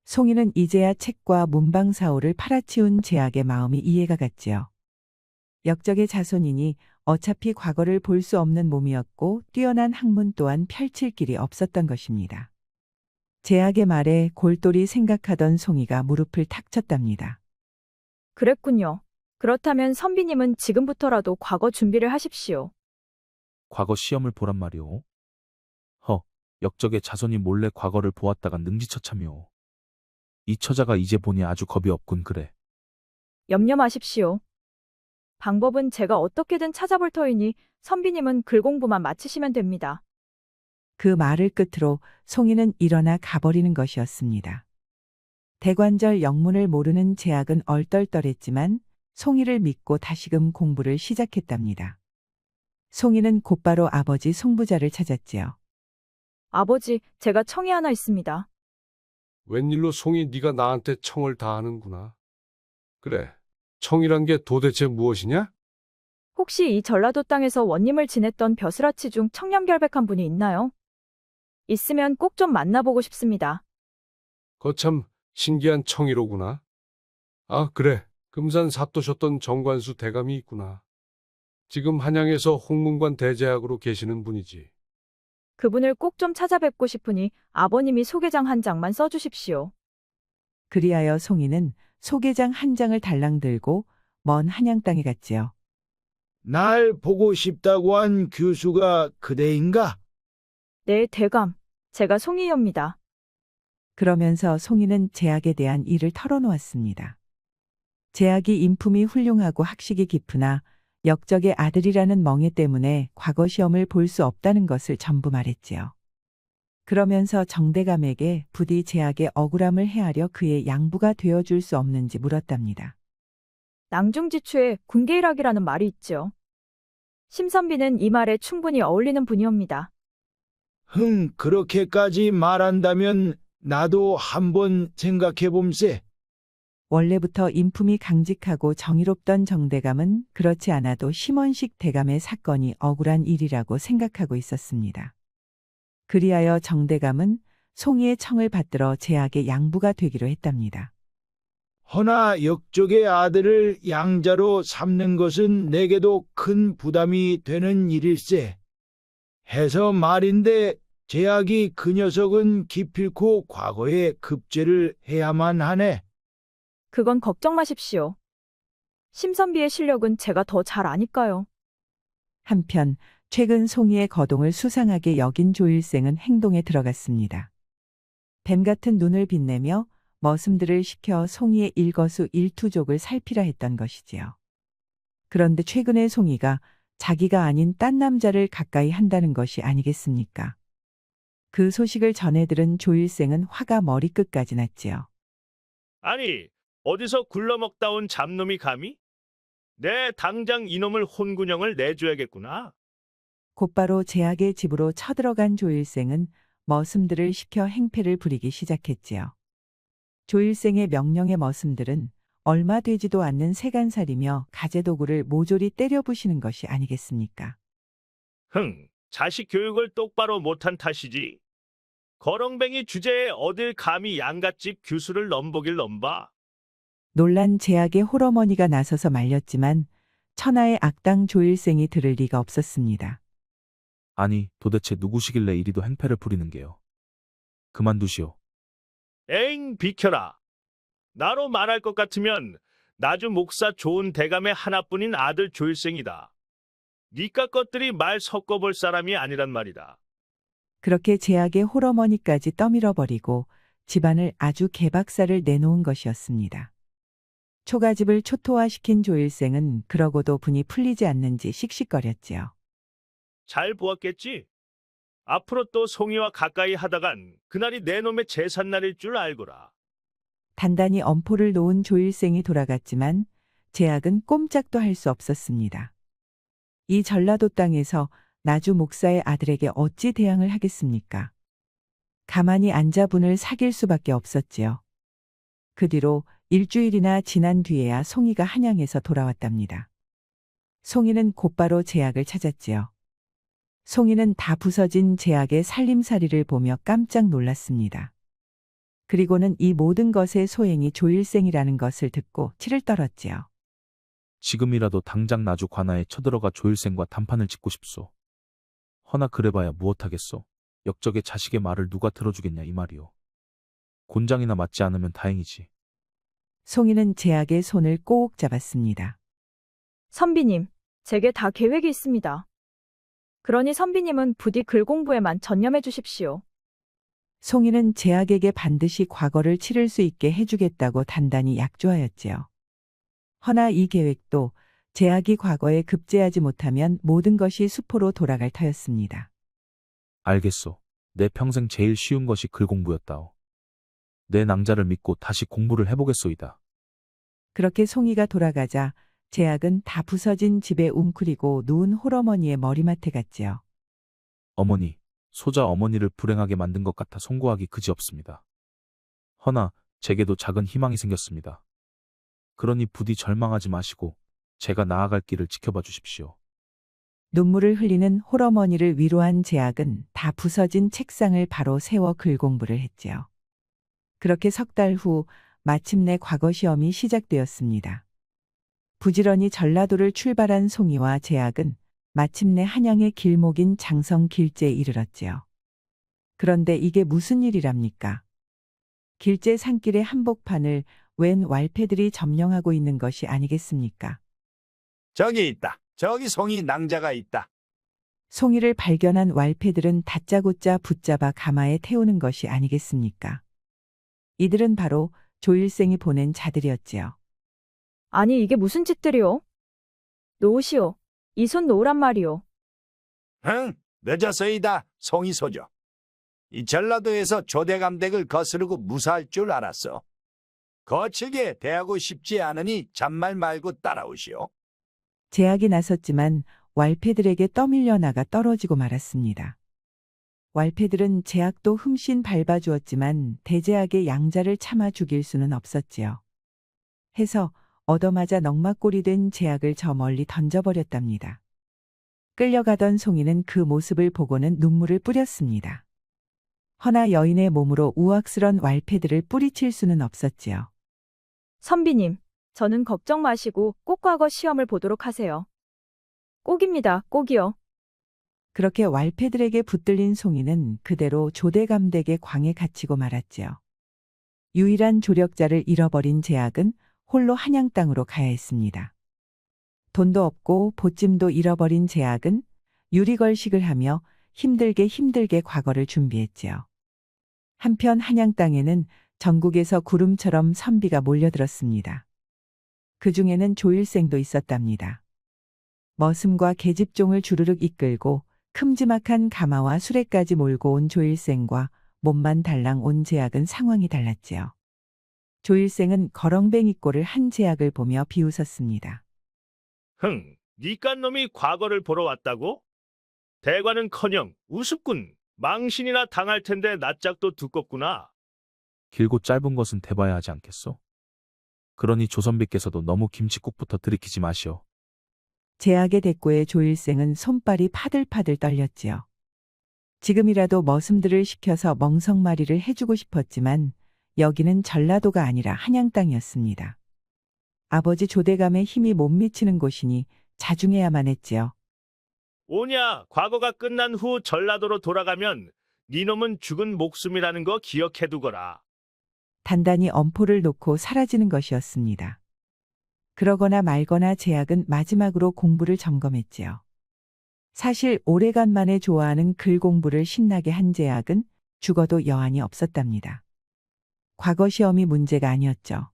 송이는 이제야 책과 문방사오를 팔아치운 제약의 마음이 이해가 갔지요. 역적의 자손이니 어차피 과거를 볼 수 없는 몸이었고 뛰어난 학문 또한 펼칠 길이 없었던 것입니다. 제약의 말에 골똘히 생각하던 송이가 무릎을 탁 쳤답니다. 그랬군요. 그렇다면 선비님은 지금부터라도 과거 준비를 하십시오. 과거 시험을 보란 말이오. 역적의 자손이 몰래 과거를 보았다가 능지처참이오. 이 처자가 이제 보니 아주 겁이 없군 그래. 염려 마십시오. 방법은 제가 어떻게든 찾아볼 터이니 선비님은 글 공부만 마치시면 됩니다. 그 말을 끝으로 송이는 일어나 가버리는 것이었습니다. 대관절 영문을 모르는 제약은 얼떨떨했지만 송이를 믿고 다시금 공부를 시작했답니다. 송이는 곧바로 아버지 송부자를 찾았지요. 아버지, 제가 청이 하나 있습니다. 웬일로 송이 네가 나한테 청을 다 하는구나. 그래, 청이란 게 도대체 무엇이냐? 혹시 이 전라도 땅에서 원님을 지냈던 벼슬아치 중 청렴결백한 분이 있나요? 있으면 꼭 좀 만나보고 싶습니다. 거참 신기한 청이로구나. 아, 그래. 금산 사또셨던 정관수 대감이 있구나. 지금 한양에서 홍문관 대제학으로 계시는 분이지. 그분을 꼭 좀 찾아뵙고 싶으니 아버님이 소개장 한 장만 써주십시오. 그리하여 송이는 소개장 한 장을 달랑 들고 먼 한양 땅에 갔지요. 날 보고 싶다고 한 교수가 그대인가? 네, 대감. 제가 송이엽니다. 그러면서 송이는 제약에 대한 일을 털어놓았습니다. 제약이 인품이 훌륭하고 학식이 깊으나 역적의 아들이라는 멍해 때문에 과거 시험을 볼 수 없다는 것을 전부 말했지요. 그러면서 정대감에게 부디 제약의 억울함을 헤아려 그의 양부가 되어줄 수 없는지 물었답니다. 낭중지추에 군계일학이라는 말이 있죠. 심선비는 이 말에 충분히 어울리는 분이옵니다. 그렇게까지 말한다면 나도 한번 생각해 봄세. 원래부터 인품이 강직하고 정의롭던 정대감은 그렇지 않아도 심원식 대감의 사건이 억울한 일이라고 생각하고 있었습니다. 그리하여 정대감은 송이의 청을 받들어 제약의 양부가 되기로 했답니다. 허나 역적의 아들을 양자로 삼는 것은 내게도 큰 부담이 되는 일일세. 해서 말인데 제약이 그 녀석은 기필코 과거에 급제를 해야만 하네. 그건 걱정 마십시오. 심선비의 실력은 제가 더 잘 아니까요. 한편 최근 송이의 거동을 수상하게 여긴 조일생은 행동에 들어갔습니다. 뱀 같은 눈을 빛내며 머슴들을 시켜 송이의 일거수일투족을 살피라 했던 것이지요. 그런데 최근에 송이가 자기가 아닌 딴 남자를 가까이 한다는 것이 아니겠습니까? 그 소식을 전해 들은 조일생은 화가 머리끝까지 났지요. 아니, 어디서 굴러먹다 온 잡놈이 감히? 내 당장 이놈을 혼군형을 내줘야겠구나. 곧바로 제약의 집으로 쳐들어간 조일생은 머슴들을 시켜 행패를 부리기 시작했지요. 조일생의 명령의 머슴들은 얼마 되지도 않는 세간살이며 가재도구를 모조리 때려 부시는 것이 아니겠습니까? 자식 교육을 똑바로 못한 탓이지. 거렁뱅이 주제에 어딜 감히 양갓집 규수를 넘보길 넘봐. 놀란 제약의 홀어머니가 나서서 말렸지만 천하의 악당 조일생이 들을 리가 없었습니다. 아니, 도대체 누구시길래 이리도 행패를 부리는 게요. 그만두시오. 에잉, 비켜라. 나로 말할 것 같으면 나주 목사 좋은 대감의 하나뿐인 아들 조일생이다. 니까 것들이 말 섞어볼 사람이 아니란 말이다. 그렇게 제약의 홀어머니까지 떠밀어버리고 집안을 아주 개박살을 내놓은 것이었습니다. 초가집을 초토화시킨 조일생은 그러고도 분이 풀리지 않는지 씩씩거렸지요. 잘 보았겠지? 앞으로 또 송이와 가까이 하다간 그날이 내 놈의 제삿날일 줄 알거라. 단단히 엄포를 놓은 조일생이 돌아갔지만 제약은 꼼짝도 할 수 없었습니다. 이 전라도 땅에서 나주 목사의 아들에게 어찌 대항을 하겠습니까? 가만히 앉아 분을 사귈 수밖에 없었지요. 그 뒤로 일주일이나 지난 뒤에야 송이가 한양에서 돌아왔답니다. 송이는 곧바로 제약을 찾았지요. 송이는 다 부서진 제약의 살림살이를 보며 깜짝 놀랐습니다. 그리고는 이 모든 것의 소행이 조일생이라는 것을 듣고 치를 떨었지요. 지금이라도 당장 나주 관아에 쳐들어가 조일생과 단판을 짓고 싶소. 허나 그래봐야 무엇하겠소. 역적의 자식의 말을 누가 들어주겠냐 이 말이오. 곤장이나 맞지 않으면 다행이지. 송이는 제약의 손을 꼭 잡았습니다. 선비님, 제게 다 계획이 있습니다. 그러니 선비님은 부디 글 공부에만 전념해 주십시오. 송이는 제약에게 반드시 과거를 치를 수 있게 해주겠다고 단단히 약조하였지요. 허나 이 계획도 제약이 과거에 급제하지 못하면 모든 것이 수포로 돌아갈 터였습니다. 알겠소. 내 평생 제일 쉬운 것이 글 공부였다오. 내 낭자를 믿고 다시 공부를 해보겠소이다. 그렇게 송이가 돌아가자 제약은 다 부서진 집에 웅크리고 누운 홀어머니의 머리맡에 갔지요. 어머니, 소자 어머니를 불행하게 만든 것 같아 송구하기 그지없습니다. 허나 제게도 작은 희망이 생겼습니다. 그러니 부디 절망하지 마시고 제가 나아갈 길을 지켜봐 주십시오. 눈물을 흘리는 홀어머니를 위로한 제약은 다 부서진 책상을 바로 세워 글 공부를 했지요. 그렇게 석 달 후 마침내 과거 시험이 시작되었습니다. 부지런히 전라도를 출발한 송이와 제약은 마침내 한양의 길목인 장성 길제에 이르렀지요. 그런데 이게 무슨 일이랍니까? 길제 산길의 한복판을 웬 왈패들이 점령하고 있는 것이 아니겠습니까? 저기 있다. 저기 송이 낭자가 있다. 송이를 발견한 왈패들은 다짜고짜 붙잡아 가마에 태우는 것이 아니겠습니까? 이들은 바로 조일생이 보낸 자들이었지요. 아니, 이게 무슨 짓들이오? 놓으시오. 이 손 놓으란 말이오. 늦어서이다. 송이 소죠. 이 전라도에서 조대감댁을 거스르고 무사할 줄 알았어. 거칠게 대하고 싶지 않으니 잔말 말고 따라오시오. 제약이 나섰지만 왈패들에게 떠밀려 나가 떨어지고 말았습니다. 왈패들은 제약도 흠씬 밟아주었지만 대제약의 양자를 참아 죽일 수는 없었지요. 해서 얻어맞아 넋막골이 된 제약을 저 멀리 던져버렸답니다. 끌려가던 송이는 그 모습을 보고는 눈물을 뿌렸습니다. 허나 여인의 몸으로 우악스런 왈패들을 뿌리칠 수는 없었지요. 선비님, 저는 걱정 마시고 꼭 과거 시험을 보도록 하세요. 꼭입니다. 꼭이요. 그렇게 왈패들에게 붙들린 송이는 그대로 조대감댁의 광에 갇히고 말았지요. 유일한 조력자를 잃어버린 제약은 홀로 한양 땅으로 가야 했습니다. 돈도 없고 보찜도 잃어버린 제약은 유리걸식을 하며 힘들게 과거를 준비했지요. 한편 한양 땅에는 전국에서 구름처럼 선비가 몰려들었습니다. 그 중에는 조일생도 있었답니다. 머슴과 계집종을 주르륵 이끌고 큼지막한 가마와 수레까지 몰고 온 조일생과 몸만 달랑 온 제약은 상황이 달랐지요. 조일생은 거렁뱅이 꼴을 한 제약을 보며 비웃었습니다. 니깟 놈이 과거를 보러 왔다고? 대관은커녕 우습군. 망신이나 당할 텐데 낯짝도 두껍구나. 길고 짧은 것은 대봐야 하지 않겠소? 그러니 조선비께서도 너무 김칫국부터 들이키지 마시오. 제약의 대꾸에 조일생은 손발이 파들파들 떨렸지요. 지금이라도 머슴들을 시켜서 멍석마리를 해주고 싶었지만 여기는 전라도가 아니라 한양 땅이었습니다. 아버지 조대감의 힘이 못 미치는 곳이니 자중해야만 했지요. 오냐, 과거가 끝난 후 전라도로 돌아가면 니놈은 죽은 목숨이라는 거 기억해두거라. 단단히 엄포를 놓고 사라지는 것이었습니다. 그러거나 말거나 제약은 마지막으로 공부를 점검했지요. 사실 오래간만에 좋아하는 글 공부를 신나게 한 제약은 죽어도 여한이 없었답니다. 과거 시험이 문제가 아니었죠.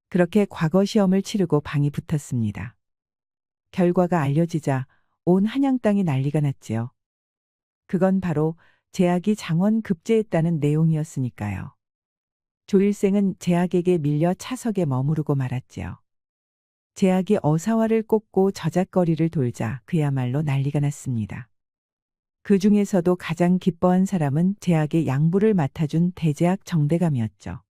그렇게 과거 시험을 치르고 방이 붙었습니다. 결과가 알려지자 온 한양 땅이 난리가 났지요. 그건 바로 제약이 장원 급제했다는 내용이었으니까요. 조일생은 제약에게 밀려 차석에 머무르고 말았지요. 제약이 어사화를 꽂고 저작거리를 돌자 그야말로 난리가 났습니다. 그 중에서도 가장 기뻐한 사람은 제약의 양부를 맡아준 대제학 정대감이었죠.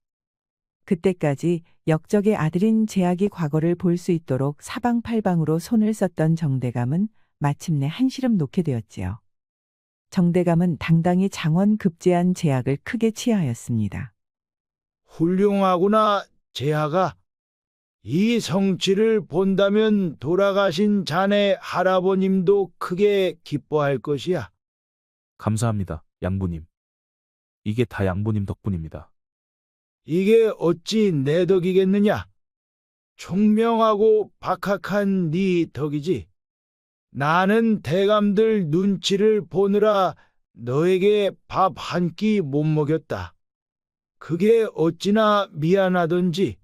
그때까지 역적의 아들인 제약이 과거를 볼 수 있도록 사방팔방으로 손을 썼던 정대감은 마침내 한시름 놓게 되었지요. 정대감은 당당히 장원 급제한 제약을 크게 치하하였습니다. 훌륭하구나, 제하가. 이 성취를 본다면 돌아가신 자네 할아버님도 크게 기뻐할 것이야. 감사합니다, 양부님. 이게 다 양부님 덕분입니다. 이게 어찌 내 덕이겠느냐? 총명하고 박학한 네 덕이지. 나는 대감들 눈치를 보느라 너에게 밥 한 끼 못 먹였다. 그게 어찌나 미안하던지.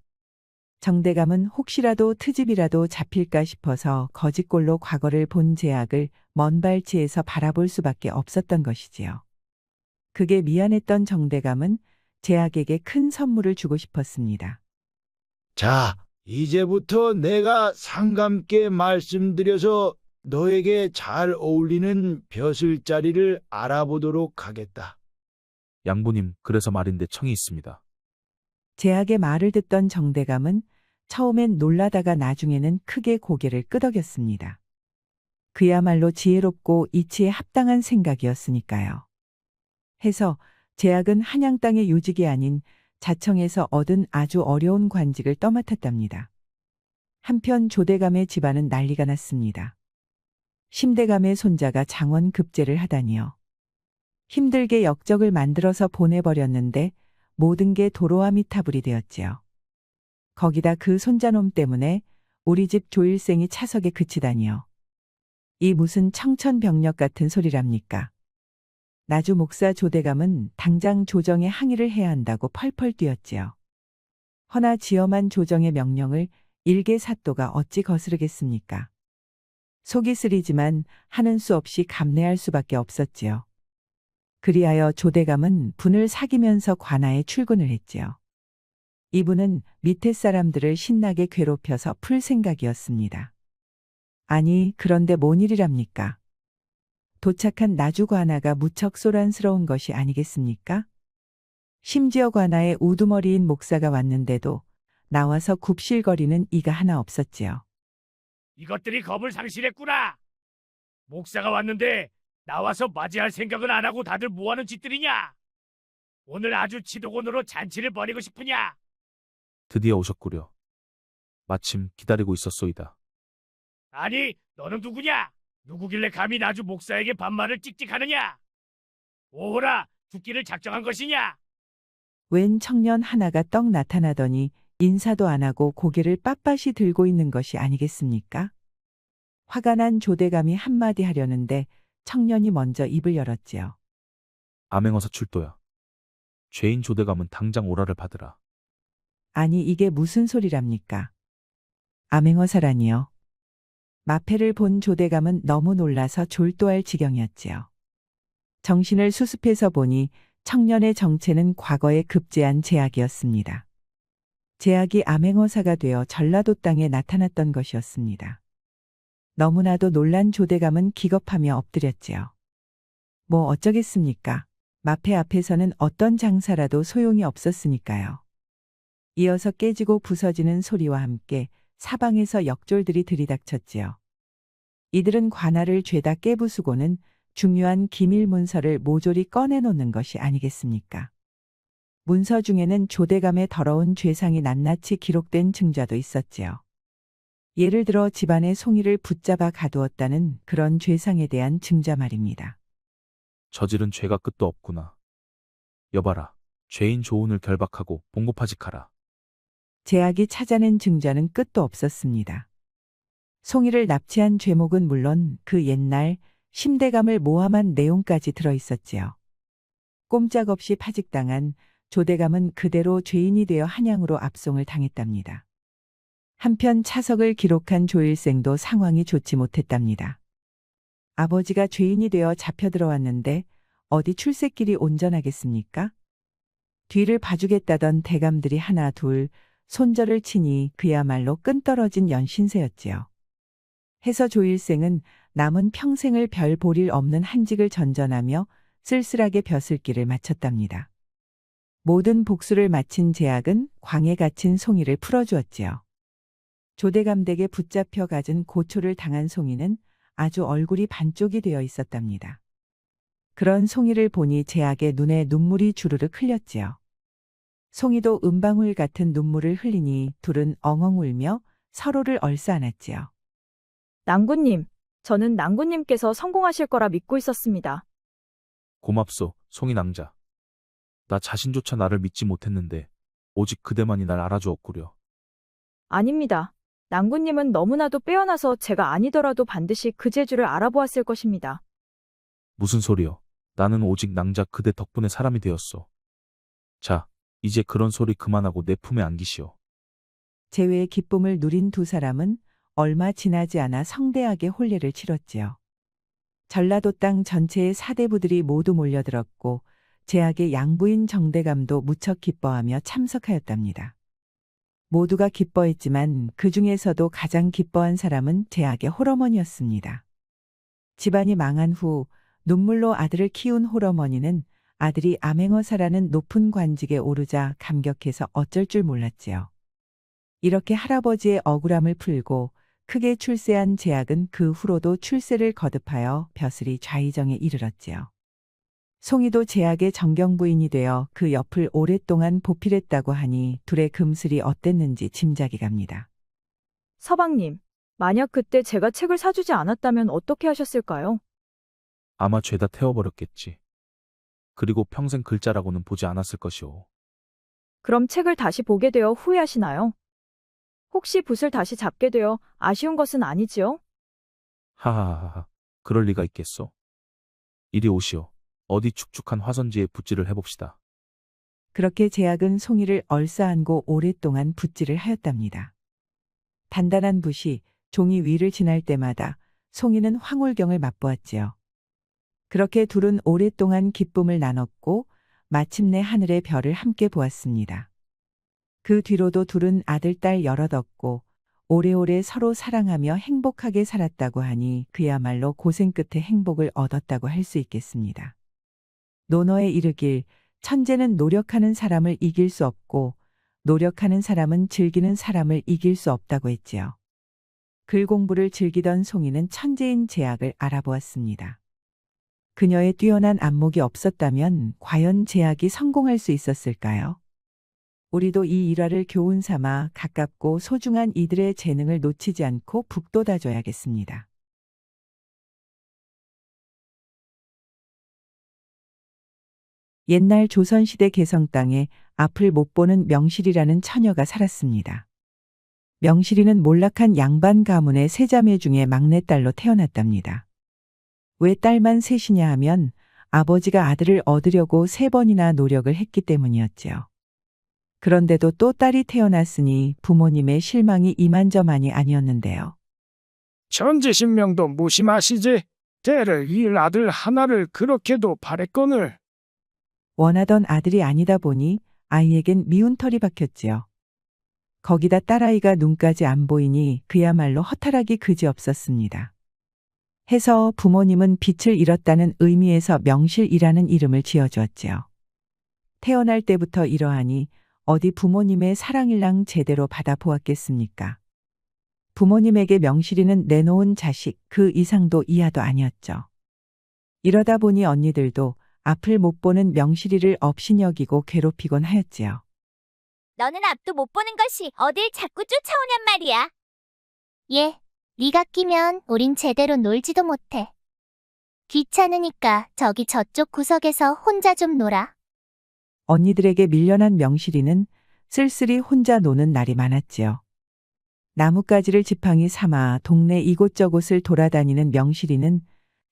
정대감은 혹시라도 트집이라도 잡힐까 싶어서 거짓골로 과거를 본 제약을 먼 발치에서 바라볼 수밖에 없었던 것이지요. 그게 미안했던 정대감은 제약에게 큰 선물을 주고 싶었습니다. 자, 이제부터 내가 상감께 말씀드려서 너에게 잘 어울리는 벼슬자리를 알아보도록 하겠다. 양부님, 그래서 말인데 청이 있습니다. 제약의 말을 듣던 정대감은 처음엔 놀라다가 나중에는 크게 고개를 끄덕였습니다. 그야말로 지혜롭고 이치에 합당한 생각이었으니까요. 해서 제약은 한양 땅의 요직이 아닌 자청에서 얻은 아주 어려운 관직을 떠맡았답니다. 한편 조대감의 집안은 난리가 났습니다. 심대감의 손자가 장원 급제를 하다니요. 힘들게 역적을 만들어서 보내버렸는데 모든 게 도로와 미타불이 되었지요. 거기다 그 손자놈 때문에 우리 집 조일생이 차석에 그치다니요. 이 무슨 청천벽력 같은 소리랍니까? 나주 목사 조대감은 당장 조정에 항의를 해야 한다고 펄펄 뛰었지요. 허나 지엄한 조정의 명령을 일개사또가 어찌 거스르겠습니까? 속이 쓰리지만 하는 수 없이 감내할 수밖에 없었지요. 그리하여 조대감은 분을 사기면서 관아에 출근을 했지요. 이분은 밑에 사람들을 신나게 괴롭혀서 풀 생각이었습니다. 아니, 그런데 뭔 일이랍니까? 도착한 나주 관아가 무척 소란스러운 것이 아니겠습니까? 심지어 관아에 우두머리인 목사가 왔는데도 나와서 굽실거리는 이가 하나 없었지요. 이것들이 겁을 상실했구나. 목사가 왔는데 나와서 맞이할 생각은 안 하고 다들 뭐하는 짓들이냐? 오늘 아주 지도곤으로 잔치를 벌이고 싶으냐? 드디어 오셨구려. 마침 기다리고 있었소이다. 아니, 너는 누구냐? 누구길래 감히 나주 목사에게 반말을 찍찍하느냐? 오호라, 죽기를 작정한 것이냐? 웬 청년 하나가 떡 나타나더니 인사도 안 하고 고개를 빳빳이 들고 있는 것이 아니겠습니까? 화가 난 조대감이 한마디 하려는데 청년이 먼저 입을 열었지요. 암행어사 출도야. 죄인 조대감은 당장 오라를 받으라. 아니 이게 무슨 소리랍니까? 암행어사라니요. 마패를 본 조대감은 너무 놀라서 졸도할 지경이었지요. 정신을 수습해서 보니 청년의 정체는 과거에 급제한 제약이었습니다. 제약이 암행어사가 되어 전라도 땅에 나타났던 것이었습니다. 너무나도 놀란 조대감은 기겁하며 엎드렸지요. 뭐 어쩌겠습니까? 마패 앞에서는 어떤 장사라도 소용이 없었으니까요. 이어서 깨지고 부서지는 소리와 함께 사방에서 역졸들이 들이닥쳤지요. 이들은 관할을 죄다 깨부수고는 중요한 기밀 문서를 모조리 꺼내놓는 것이 아니겠습니까? 문서 중에는 조대감의 더러운 죄상이 낱낱이 기록된 증자도 있었지요. 예를 들어 집안의 송이를 붙잡아 가두었다는 그런 죄상에 대한 증자 말입니다. 저지른 죄가 끝도 없구나. 여봐라. 죄인 조운을 결박하고 봉고파직하라. 제약이 찾아낸 증자는 끝도 없었습니다. 송이를 납치한 죄목은 물론 그 옛날 심대감을 모함한 내용까지 들어있었지요. 꼼짝없이 파직당한 조대감은 그대로 죄인이 되어 한양으로 압송을 당했답니다. 한편 차석을 기록한 조일생도 상황이 좋지 못했답니다. 아버지가 죄인이 되어 잡혀 들어왔는데 어디 출세길이 온전하겠습니까? 뒤를 봐주겠다던 대감들이 하나 둘 손절을 치니 그야말로 끈떨어진 연신세였지요. 해서 조일생은 남은 평생을 별 볼일 없는 한직을 전전하며 쓸쓸하게 벼슬길을 마쳤답니다. 모든 복수를 마친 제약은 광에 갇힌 송이를 풀어주었지요. 조대감 댁에 붙잡혀 가진 고초를 당한 송이는 아주 얼굴이 반쪽이 되어 있었답니다. 그런 송이를 보니 제약의 눈에 눈물이 주르륵 흘렸지요. 송이도 은방울 같은 눈물을 흘리니 둘은 엉엉 울며 서로를 얼싸안았지요. 낭군님, 저는 낭군님께서 성공하실 거라 믿고 있었습니다. 고맙소, 송이 낭자. 나 자신조차 나를 믿지 못했는데 오직 그대만이 날 알아주었구려. 아닙니다. 낭군님은 너무나도 빼어나서 제가 아니더라도 반드시 그 재주를 알아보았을 것입니다. 무슨 소리여. 나는 오직 낭자 그대 덕분에 사람이 되었소. 자, 이제 그런 소리 그만하고 내 품에 안기시오. 재회의 기쁨을 누린 두 사람은 얼마 지나지 않아 성대하게 혼례를 치렀지요. 전라도 땅 전체의 사대부들이 모두 몰려들었고 제약의 양부인 정대감도 무척 기뻐하며 참석하였답니다. 모두가 기뻐했지만 그 중에서도 가장 기뻐한 사람은 제약의 홀어머니였습니다. 집안이 망한 후 눈물로 아들을 키운 홀어머니는 아들이 암행어사라는 높은 관직에 오르자 감격해서 어쩔 줄 몰랐지요. 이렇게 할아버지의 억울함을 풀고 크게 출세한 제약은 그 후로도 출세를 거듭하여 벼슬이 좌의정에 이르렀지요. 송이도 제약의 정경부인이 되어 그 옆을 오랫동안 보필했다고 하니 둘의 금슬이 어땠는지 짐작이 갑니다. 서방님, 만약 그때 제가 책을 사주지 않았다면 어떻게 하셨을까요? 아마 죄다 태워버렸겠지. 그리고 평생 글자라고는 보지 않았을 것이오. 그럼 책을 다시 보게 되어 후회하시나요? 혹시 붓을 다시 잡게 되어 아쉬운 것은 아니지요? 하하하하. 그럴 리가 있겠소. 이리 오시오. 어디 축축한 화선지에 붓질을 해봅시다. 그렇게 제약은 송이를 얼싸안고 오랫동안 붓질을 하였답니다. 단단한 붓이 종이 위를 지날 때마다 송이는 황홀경을 맛보았지요. 그렇게 둘은 오랫동안 기쁨을 나눴고 마침내 하늘의 별을 함께 보았습니다. 그 뒤로도 둘은 아들, 딸 여럿 얻고 오래오래 서로 사랑하며 행복하게 살았다고 하니 그야말로 고생 끝에 행복을 얻었다고 할 수 있겠습니다. 논어에 이르길 천재는 노력하는 사람을 이길 수 없고 노력하는 사람은 즐기는 사람을 이길 수 없다고 했지요. 글 공부를 즐기던 송이는 천재인 제약을 알아보았습니다. 그녀의 뛰어난 안목이 없었다면 과연 제약이 성공할 수 있었을까요? 우리도 이 일화를 교훈 삼아 가깝고 소중한 이들의 재능을 놓치지 않고 북돋아줘야겠습니다. 옛날 조선시대 개성 땅에 앞을 못 보는 명실이라는 처녀가 살았습니다. 명실이는 몰락한 양반 가문의 세 자매 중에 막내딸로 태어났답니다. 왜 딸만 셋이냐 하면 아버지가 아들을 얻으려고 3번이나 노력을 했기 때문이었지요. 그런데도 또 딸이 태어났으니 부모님의 실망이 이만저만이 아니었는데요. 천지신명도 무심하시지. 대를 이을 아들 하나를 그렇게도 바랬거늘. 원하던 아들이 아니다 보니 아이에겐 미운 털이 박혔지요. 거기다 딸아이가 눈까지 안 보이니 그야말로 허탈하기 그지없었습니다. 해서 부모님은 빛을 잃었다는 의미에서 명실이라는 이름을 지어주었지요. 태어날 때부터 이러하니 어디 부모님의 사랑일랑 제대로 받아보았겠습니까? 부모님에게 명실이는 내놓은 자식 그 이상도 이하도 아니었죠. 이러다 보니 언니들도 앞을 못 보는 명실이를 업신여기고 괴롭히곤 하였지요. 너는 앞도 못 보는 것이 어딜 자꾸 쫓아오냔 말이야. 얘, 네가 끼면 우린 제대로 놀지도 못해. 귀찮으니까 저기 저쪽 구석에서 혼자 좀 놀아. 언니들에게 밀려난 명실이는 쓸쓸히 혼자 노는 날이 많았지요. 나뭇가지를 지팡이 삼아 동네 이곳저곳을 돌아다니는 명실이는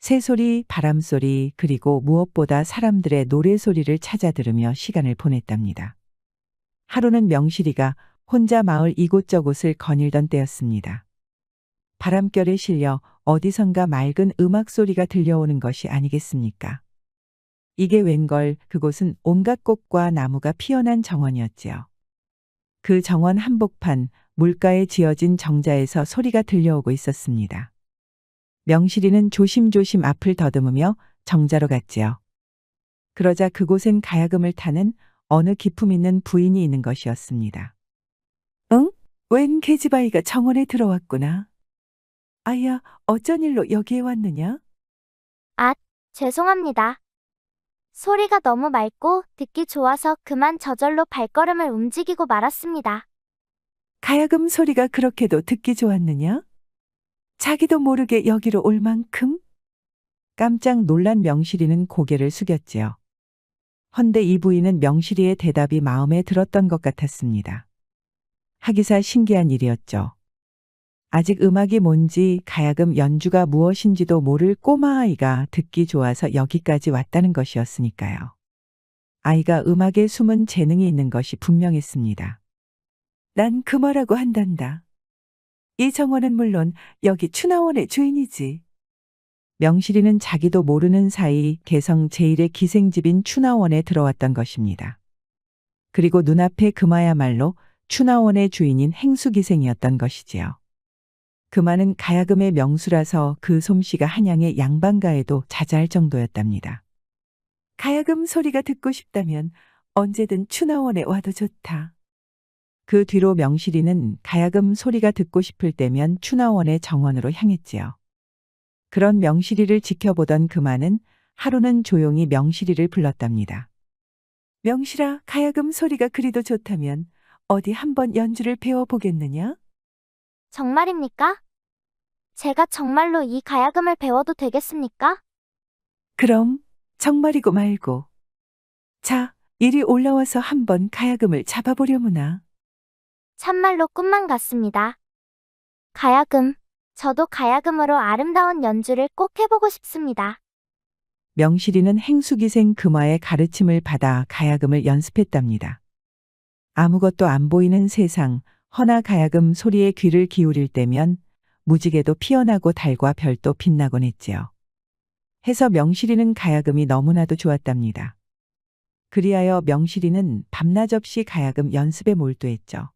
새소리, 바람소리, 그리고 무엇보다 사람들의 노래소리를 찾아 들으며 시간을 보냈답니다. 하루는 명실이가 혼자 마을 이곳저곳을 거닐던 때였습니다. 바람결에 실려 어디선가 맑은 음악 소리가 들려오는 것이 아니겠습니까? 이게 웬걸 그곳은 온갖 꽃과 나무가 피어난 정원이었지요. 그 정원 한복판 물가에 지어진 정자에서 소리가 들려오고 있었습니다. 명실이는 조심조심 앞을 더듬으며 정자로 갔지요. 그러자 그곳엔 가야금을 타는 어느 기품 있는 부인이 있는 것이었습니다. 응? 웬 계집아이가 정원에 들어왔구나. 아야, 어쩐 일로 여기에 왔느냐? 아, 죄송합니다. 소리가 너무 맑고 듣기 좋아서 그만 저절로 발걸음을 움직이고 말았습니다. 가야금 소리가 그렇게도 듣기 좋았느냐? 자기도 모르게 여기로 올 만큼? 깜짝 놀란 명실이는 고개를 숙였지요. 헌데 이 부인은 명실이의 대답이 마음에 들었던 것 같았습니다. 하기사 신기한 일이었죠. 아직 음악이 뭔지 가야금 연주가 무엇인지도 모를 꼬마아이가 듣기 좋아서 여기까지 왔다는 것이었으니까요. 아이가 음악에 숨은 재능이 있는 것이 분명했습니다. 난 그 뭐라고 한단다. 이 정원은 물론 여기 추나원의 주인이지. 명실이는 자기도 모르는 사이 개성 제1의 기생집인 추나원에 들어왔던 것입니다. 그리고 눈앞에 금화야말로 추나원의 주인인 행수기생이었던 것이지요. 금화는 가야금의 명수라서 그 솜씨가 한양의 양반가에도 자자할 정도였답니다. 가야금 소리가 듣고 싶다면 언제든 추나원에 와도 좋다. 그 뒤로 명실이는 가야금 소리가 듣고 싶을 때면 추나원의 정원으로 향했지요. 그런 명실이를 지켜보던 금화는 하루는 조용히 명실이를 불렀답니다. 명실아, 가야금 소리가 그리도 좋다면 어디 한번 연주를 배워보겠느냐? 정말입니까? 제가 정말로 이 가야금을 배워도 되겠습니까? 그럼 정말이고 말고. 자, 이리 올라와서 한번 가야금을 잡아보려무나. 참말로 꿈만 같습니다. 가야금, 저도 가야금으로 아름다운 연주를 꼭 해보고 싶습니다. 명실이는 행수기생 금화의 가르침을 받아 가야금을 연습했답니다. 아무것도 안 보이는 세상, 허나 가야금 소리에 귀를 기울일 때면 무지개도 피어나고 달과 별도 빛나곤 했지요. 해서 명실이는 가야금이 너무나도 좋았답니다. 그리하여 명실이는 밤낮 없이 가야금 연습에 몰두했죠.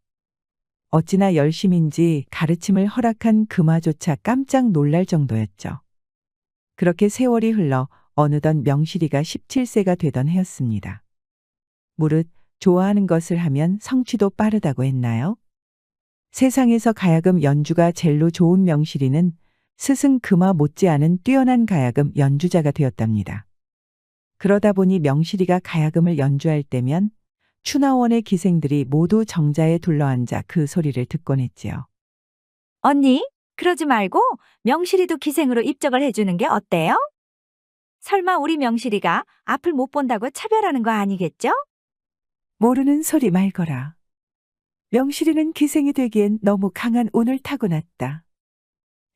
어찌나 열심인지 가르침을 허락한 금화조차 깜짝 놀랄 정도였죠. 그렇게 세월이 흘러 어느덧 명실이가 17세가 되던 해였습니다. 무릇 좋아하는 것을 하면 성취도 빠르다고 했나요? 세상에서 가야금 연주가 젤로 좋은 명실이는 스승 금화 못지않은 뛰어난 가야금 연주자가 되었답니다. 그러다 보니 명실이가 가야금을 연주할 때면 추나원의 기생들이 모두 정자에 둘러앉아 그 소리를 듣곤 했지요. 언니, 그러지 말고 명실이도 기생으로 입적을 해주는 게 어때요? 설마 우리 명실이가 앞을 못 본다고 차별하는 거 아니겠죠? 모르는 소리 말거라. 명실이는 기생이 되기엔 너무 강한 운을 타고났다.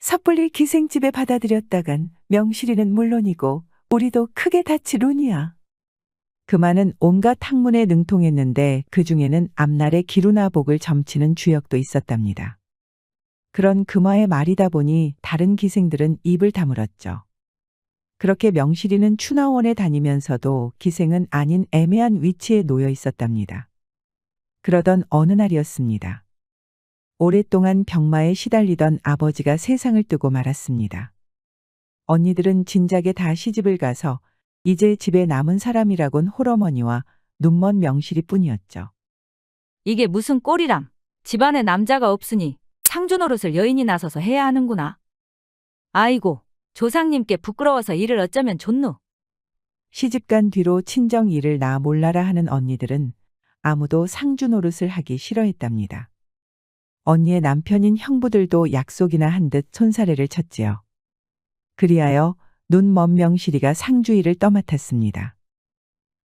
섣불리 기생집에 받아들였다간 명실이는 물론이고 우리도 크게 다칠 운이야. 그만은 온갖 학문에 능통했는데 그 중에는 앞날의 기루나복을 점치는 주역도 있었답니다. 그런 금화의 말이다 보니 다른 기생들은 입을 다물었죠. 그렇게 명실이는 추나원에 다니면서도 기생은 아닌 애매한 위치에 놓여 있었답니다. 그러던 어느 날이었습니다. 오랫동안 병마에 시달리던 아버지가 세상을 뜨고 말았습니다. 언니들은 진작에 다 시집을 가서 이제 집에 남은 사람이라곤 홀어머니와 눈먼 명실이 뿐이었죠. 이게 무슨 꼴이람. 집안에 남자가 없으니 상주 노릇을 여인이 나서서 해야 하는구나. 아이고, 조상님께 부끄러워서 일을 어쩌면 좋노. 시집간 뒤로 친정 일을 나 몰라라 하는 언니들은 아무도 상주 노릇을 하기 싫어했답니다. 언니의 남편인 형부들도 약속이나 한 듯 손사래를 쳤지요. 그리하여 눈먼 명실이가 상주 일을 떠맡았습니다.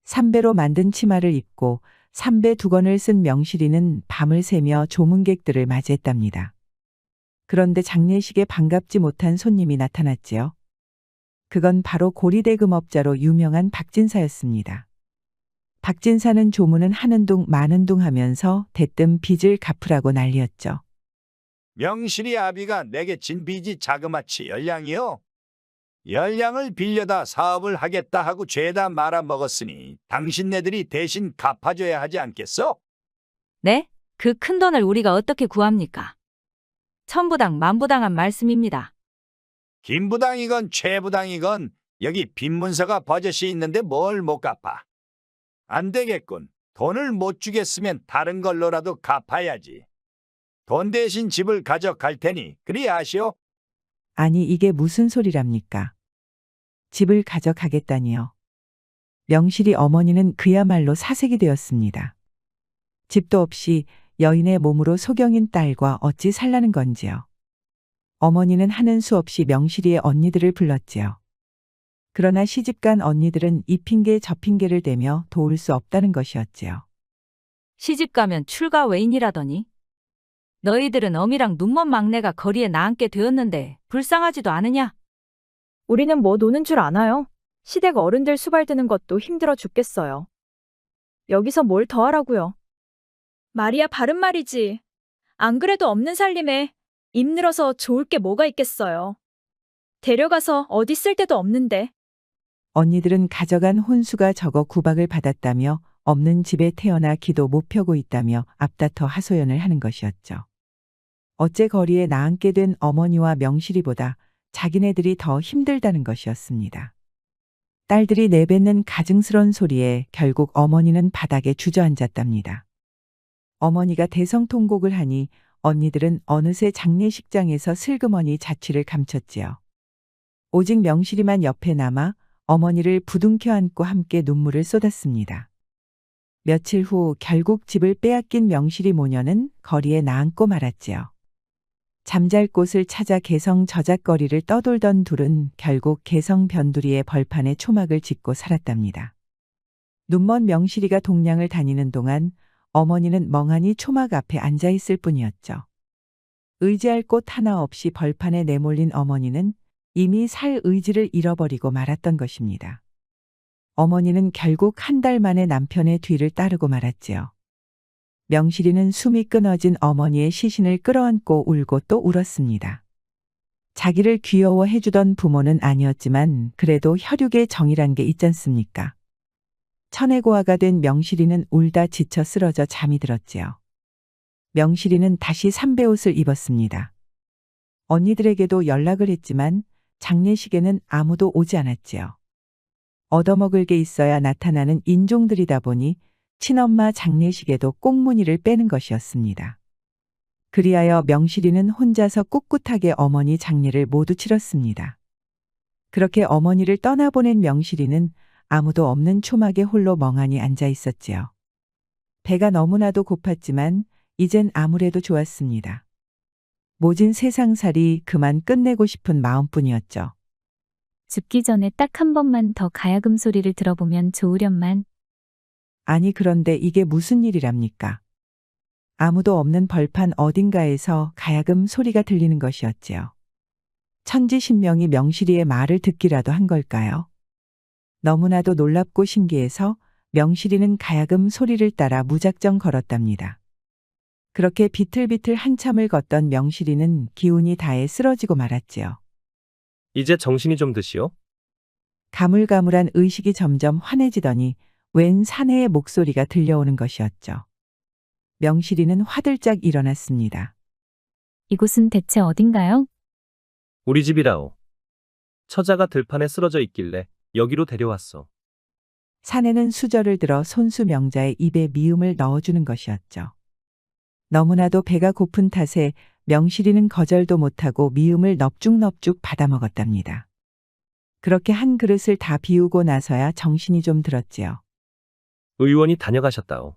삼배로 만든 치마를 입고 삼배 두건을 쓴 명실이는 밤을 새며 조문객들을 맞이했답니다. 그런데 장례식에 반갑지 못한 손님이 나타났지요. 그건 바로 고리대금업자로 유명한 박진사였습니다. 박진사는 조문은 하는 둥 마는 둥 하면서 대뜸 빚을 갚으라고 난리였죠. 명실이 아비가 내게 진 빚이 자그마치 10량이요. 10량을 빌려다 사업을 하겠다 하고 죄다 말아먹었으니 당신네들이 대신 갚아줘야 하지 않겠어? 네? 그 큰 돈을 우리가 어떻게 구합니까? 천부당 만부당한 말씀입니다. 김부당이건 최부당이건 여기 빈문서가 버젓이 있는데 뭘 못 갚아. 안 되겠군. 돈을 못 주겠으면 다른 걸로라도 갚아야지. 돈 대신 집을 가져갈 테니 그리 아시오? 아니 이게 무슨 소리랍니까? 집을 가져가겠다니요. 명실이 어머니는 그야말로 사색이 되었습니다. 집도 없이 여인의 몸으로 소경인 딸과 어찌 살라는 건지요. 어머니는 하는 수 없이 명실이의 언니들을 불렀지요. 그러나 시집간 언니들은 이 핑계 저 핑계를 대며 도울 수 없다는 것이었지요. 시집 가면 출가 외인이라더니. 너희들은 어미랑 눈먼 막내가 거리에 나앉게 되었는데 불쌍하지도 않으냐? 우리는 뭐 노는 줄 아나요? 시댁 어른들 수발드는 것도 힘들어 죽겠어요. 여기서 뭘 더 하라고요? 말이야 바른 말이지. 안 그래도 없는 살림에 입 늘어서 좋을 게 뭐가 있겠어요. 데려가서 어디 쓸 데도 없는데. 언니들은 가져간 혼수가 적어 구박을 받았다며 없는 집에 태어나 기도 못 펴고 있다며 앞다퉈 하소연을 하는 것이었죠. 어째 거리에 나앉게 된 어머니와 명실이보다 자기네들이 더 힘들다는 것이었습니다. 딸들이 내뱉는 가증스런 소리에 결국 어머니는 바닥에 주저앉았답니다. 어머니가 대성통곡을 하니 언니들은 어느새 장례식장에서 슬그머니 자취를 감췄지요. 오직 명실이만 옆에 남아 어머니를 부둥켜 안고 함께 눈물을 쏟았습니다. 며칠 후 결국 집을 빼앗긴 명실이 모녀는 거리에 나앉고 말았지요. 잠잘 곳을 찾아 개성 저작거리를 떠돌던 둘은 결국 개성 변두리의 벌판에 초막을 짓고 살았답니다. 눈먼 명실이가 동량을 다니는 동안 어머니는 멍하니 초막 앞에 앉아 있을 뿐이었죠. 의지할 곳 하나 없이 벌판에 내몰린 어머니는 이미 살 의지를 잃어버리고 말았던 것입니다. 어머니는 결국 한 달 만에 남편의 뒤를 따르고 말았지요. 명실이는 숨이 끊어진 어머니의 시신을 끌어안고 울고 또 울었습니다. 자기를 귀여워해주던 부모는 아니었지만 그래도 혈육의 정이란 게 있지 않습니까? 천혜고아가 된 명실이는 울다 지쳐 쓰러져 잠이 들었지요. 명실이는 다시 삼배옷을 입었습니다. 언니들에게도 연락을 했지만 장례식에는 아무도 오지 않았지요. 얻어먹을 게 있어야 나타나는 인종들이다 보니 친엄마 장례식에도 꽁무니를 빼는 것이었습니다. 그리하여 명실이는 혼자서 꿋꿋하게 어머니 장례를 모두 치렀습니다. 그렇게 어머니를 떠나보낸 명실이는 아무도 없는 초막에 홀로 멍하니 앉아 있었지요. 배가 너무나도 고팠지만 이젠 아무래도 좋았습니다. 모진 세상살이 그만 끝내고 싶은 마음뿐이었죠. 죽기 전에 딱 한 번만 더 가야금 소리를 들어보면 좋으련만. 아니 그런데 이게 무슨 일이랍니까? 아무도 없는 벌판 어딘가에서 가야금 소리가 들리는 것이었지요. 천지신명이 명실이의 말을 듣기라도 한 걸까요? 너무나도 놀랍고 신기해서 명실이는 가야금 소리를 따라 무작정 걸었답니다. 그렇게 비틀비틀 한참을 걷던 명실이는 기운이 다해 쓰러지고 말았지요. 이제 정신이 좀 드시오. 가물가물한 의식이 점점 환해지더니 웬 사내의 목소리가 들려오는 것이었죠. 명실이는 화들짝 일어났습니다. 이곳은 대체 어딘가요? 우리 집이라오. 처자가 들판에 쓰러져 있길래 여기로 데려왔어. 사내는 수저를 들어 손수 명자의 입에 미음을 넣어주는 것이었죠. 너무나도 배가 고픈 탓에 명실이는 거절도 못하고 미음을 넙죽넙죽 받아먹었답니다. 그렇게 한 그릇을 다 비우고 나서야 정신이 좀 들었지요. 의원이 다녀가셨다오.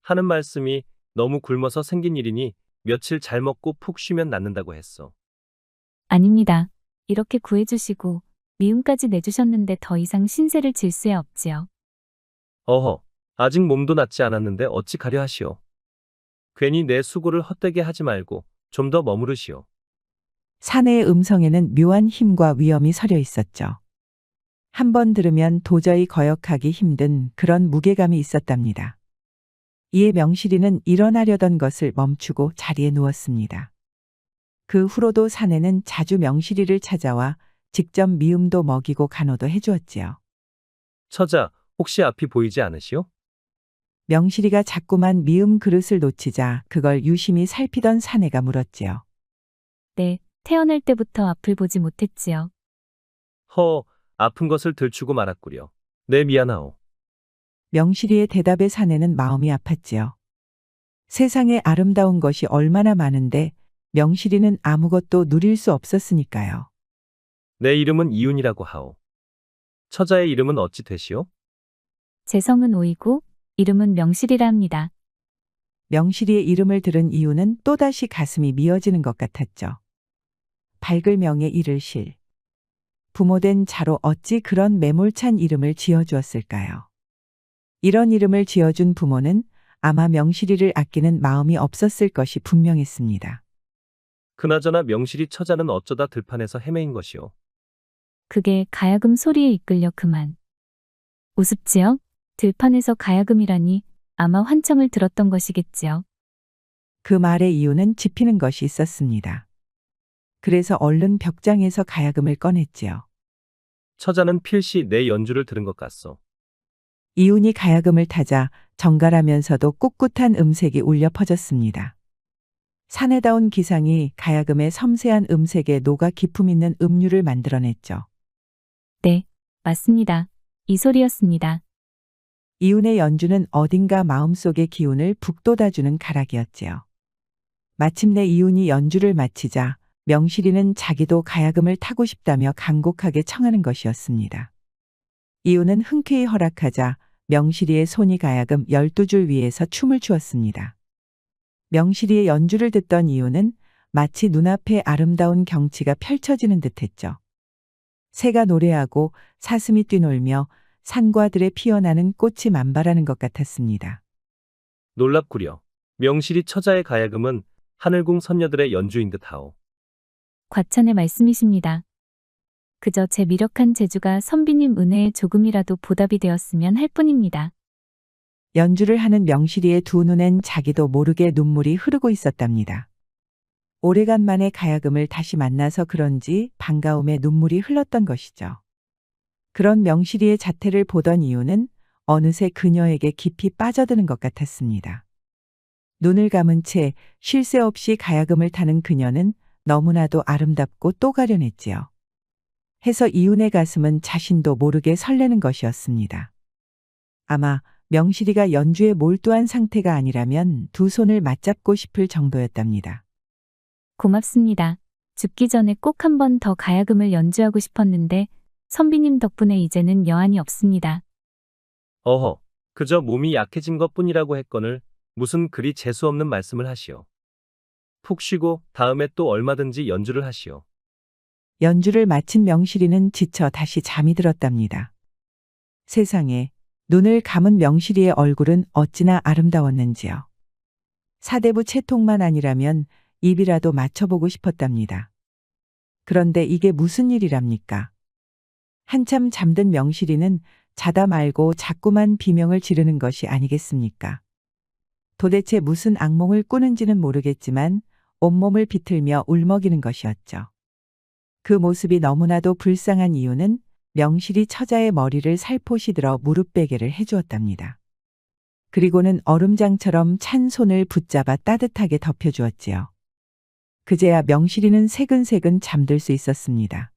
하는 말씀이 너무 굶어서 생긴 일이니 며칠 잘 먹고 푹 쉬면 낫는다고 했어. 아닙니다. 이렇게 구해주시고 미움까지 내주셨는데 더 이상 신세를 질 수야 없지요. 어허, 아직 몸도 낫지 않았는데 어찌 가려 하시오. 괜히 내 수고를 헛되게 하지 말고 좀 더 머무르시오. 사내의 음성에는 묘한 힘과 위엄이 서려 있었죠. 한 번 들으면 도저히 거역하기 힘든 그런 무게감이 있었답니다. 이에 명실이는 일어나려던 것을 멈추고 자리에 누웠습니다. 그 후로도 사내는 자주 명실이를 찾아와 직접 미움도 먹이고 간호도 해주었지요. 처자, 혹시 앞이 보이지 않으시오? 명실이가 자꾸만 미음 그릇을 놓치자 그걸 유심히 살피던 사내가 물었지요. 네, 태어날 때부터 앞을 보지 못했지요. 아픈 것을 들추고 말았구려. 네, 미안하오. 명실이의 대답에 사내는 마음이 아팠지요. 세상에 아름다운 것이 얼마나 많은데 명실이는 아무것도 누릴 수 없었으니까요. 내 이름은 이윤이라고 하오. 처자의 이름은 어찌 되시오? 제 성은 오이고 이름은 명실이라 합니다. 명실이의 이름을 들은 이유는 또다시 가슴이 미어지는 것 같았죠. 밝을 명에 이를 실. 부모된 자로 어찌 그런 매몰찬 이름을 지어주었을까요? 이런 이름을 지어준 부모는 아마 명실이를 아끼는 마음이 없었을 것이 분명했습니다. 그나저나 명실이 처자는 어쩌다 들판에서 헤매인 것이오. 그게 가야금 소리에 이끌려 그만. 우습지요? 들판에서 가야금이라니 아마 환청을 들었던 것이겠지요. 그 말의 이유는 짚히는 것이 있었습니다. 그래서 얼른 벽장에서 가야금을 꺼냈지요. 처자는 필시 내 연주를 들은 것 같소. 이윤이 가야금을 타자 정갈하면서도 꿋꿋한 음색이 울려 퍼졌습니다. 사내다운 기상이 가야금의 섬세한 음색에 녹아 기품 있는 음률을 만들어냈죠. 네, 맞습니다. 이 소리였습니다. 이윤의 연주는 어딘가 마음속의 기운을 북돋아주는 가락이었지요. 마침내 이윤이 연주를 마치자 명실이는 자기도 가야금을 타고 싶다며 간곡하게 청하는 것이었습니다. 이윤은 흔쾌히 허락하자 명실이의 손이 가야금 12줄 위에서 춤을 추었습니다. 명실이의 연주를 듣던 이윤은 마치 눈앞에 아름다운 경치가 펼쳐지는 듯했죠. 새가 노래하고 사슴이 뛰놀며 산과 들에 피어나는 꽃이 만발하는 것 같았습니다. 놀랍구려. 명실이 처자의 가야금은 하늘궁 선녀들의 연주인 듯하오. 과찬의 말씀이십니다. 그저 제 미력한 재주가 선비님 은혜에 조금이라도 보답이 되었으면 할 뿐입니다. 연주를 하는 명실이의 두 눈엔 자기도 모르게 눈물이 흐르고 있었답니다. 오래간만에 가야금을 다시 만나서 그런지 반가움에 눈물이 흘렀던 것이죠. 그런 명실이의 자태를 보던 이유는 어느새 그녀에게 깊이 빠져드는 것 같았습니다. 눈을 감은 채 쉴 새 없이 가야금을 타는 그녀는 너무나도 아름답고 또 가련했지요. 해서 이윤의 가슴은 자신도 모르게 설레는 것이었습니다. 아마 명실이가 연주에 몰두한 상태가 아니라면 두 손을 맞잡고 싶을 정도였답니다. 고맙습니다. 죽기 전에 꼭 한 번 더 가야금을 연주하고 싶었는데 선비님 덕분에 이제는 여한이 없습니다. 어허, 그저 몸이 약해진 것뿐이라고 했거늘 무슨 그리 재수없는 말씀을 하시오. 푹 쉬고 다음에 또 얼마든지 연주를 하시오. 연주를 마친 명실이는 지쳐 다시 잠이 들었답니다. 세상에 눈을 감은 명실이의 얼굴은 어찌나 아름다웠는지요. 사대부 채통만 아니라면 입이라도 맞춰보고 싶었답니다. 그런데 이게 무슨 일이랍니까? 한참 잠든 명실이는 자다 말고 자꾸만 비명을 지르는 것이 아니겠습니까? 도대체 무슨 악몽을 꾸는지는 모르겠지만 온몸을 비틀며 울먹이는 것이었죠. 그 모습이 너무나도 불쌍한 이유는 명실이 처자의 머리를 살포시 들어 무릎베개를 해주었답니다. 그리고는 얼음장처럼 찬 손을 붙잡아 따뜻하게 덮여주었지요. 그제야 명실이는 새근새근 잠들 수 있었습니다.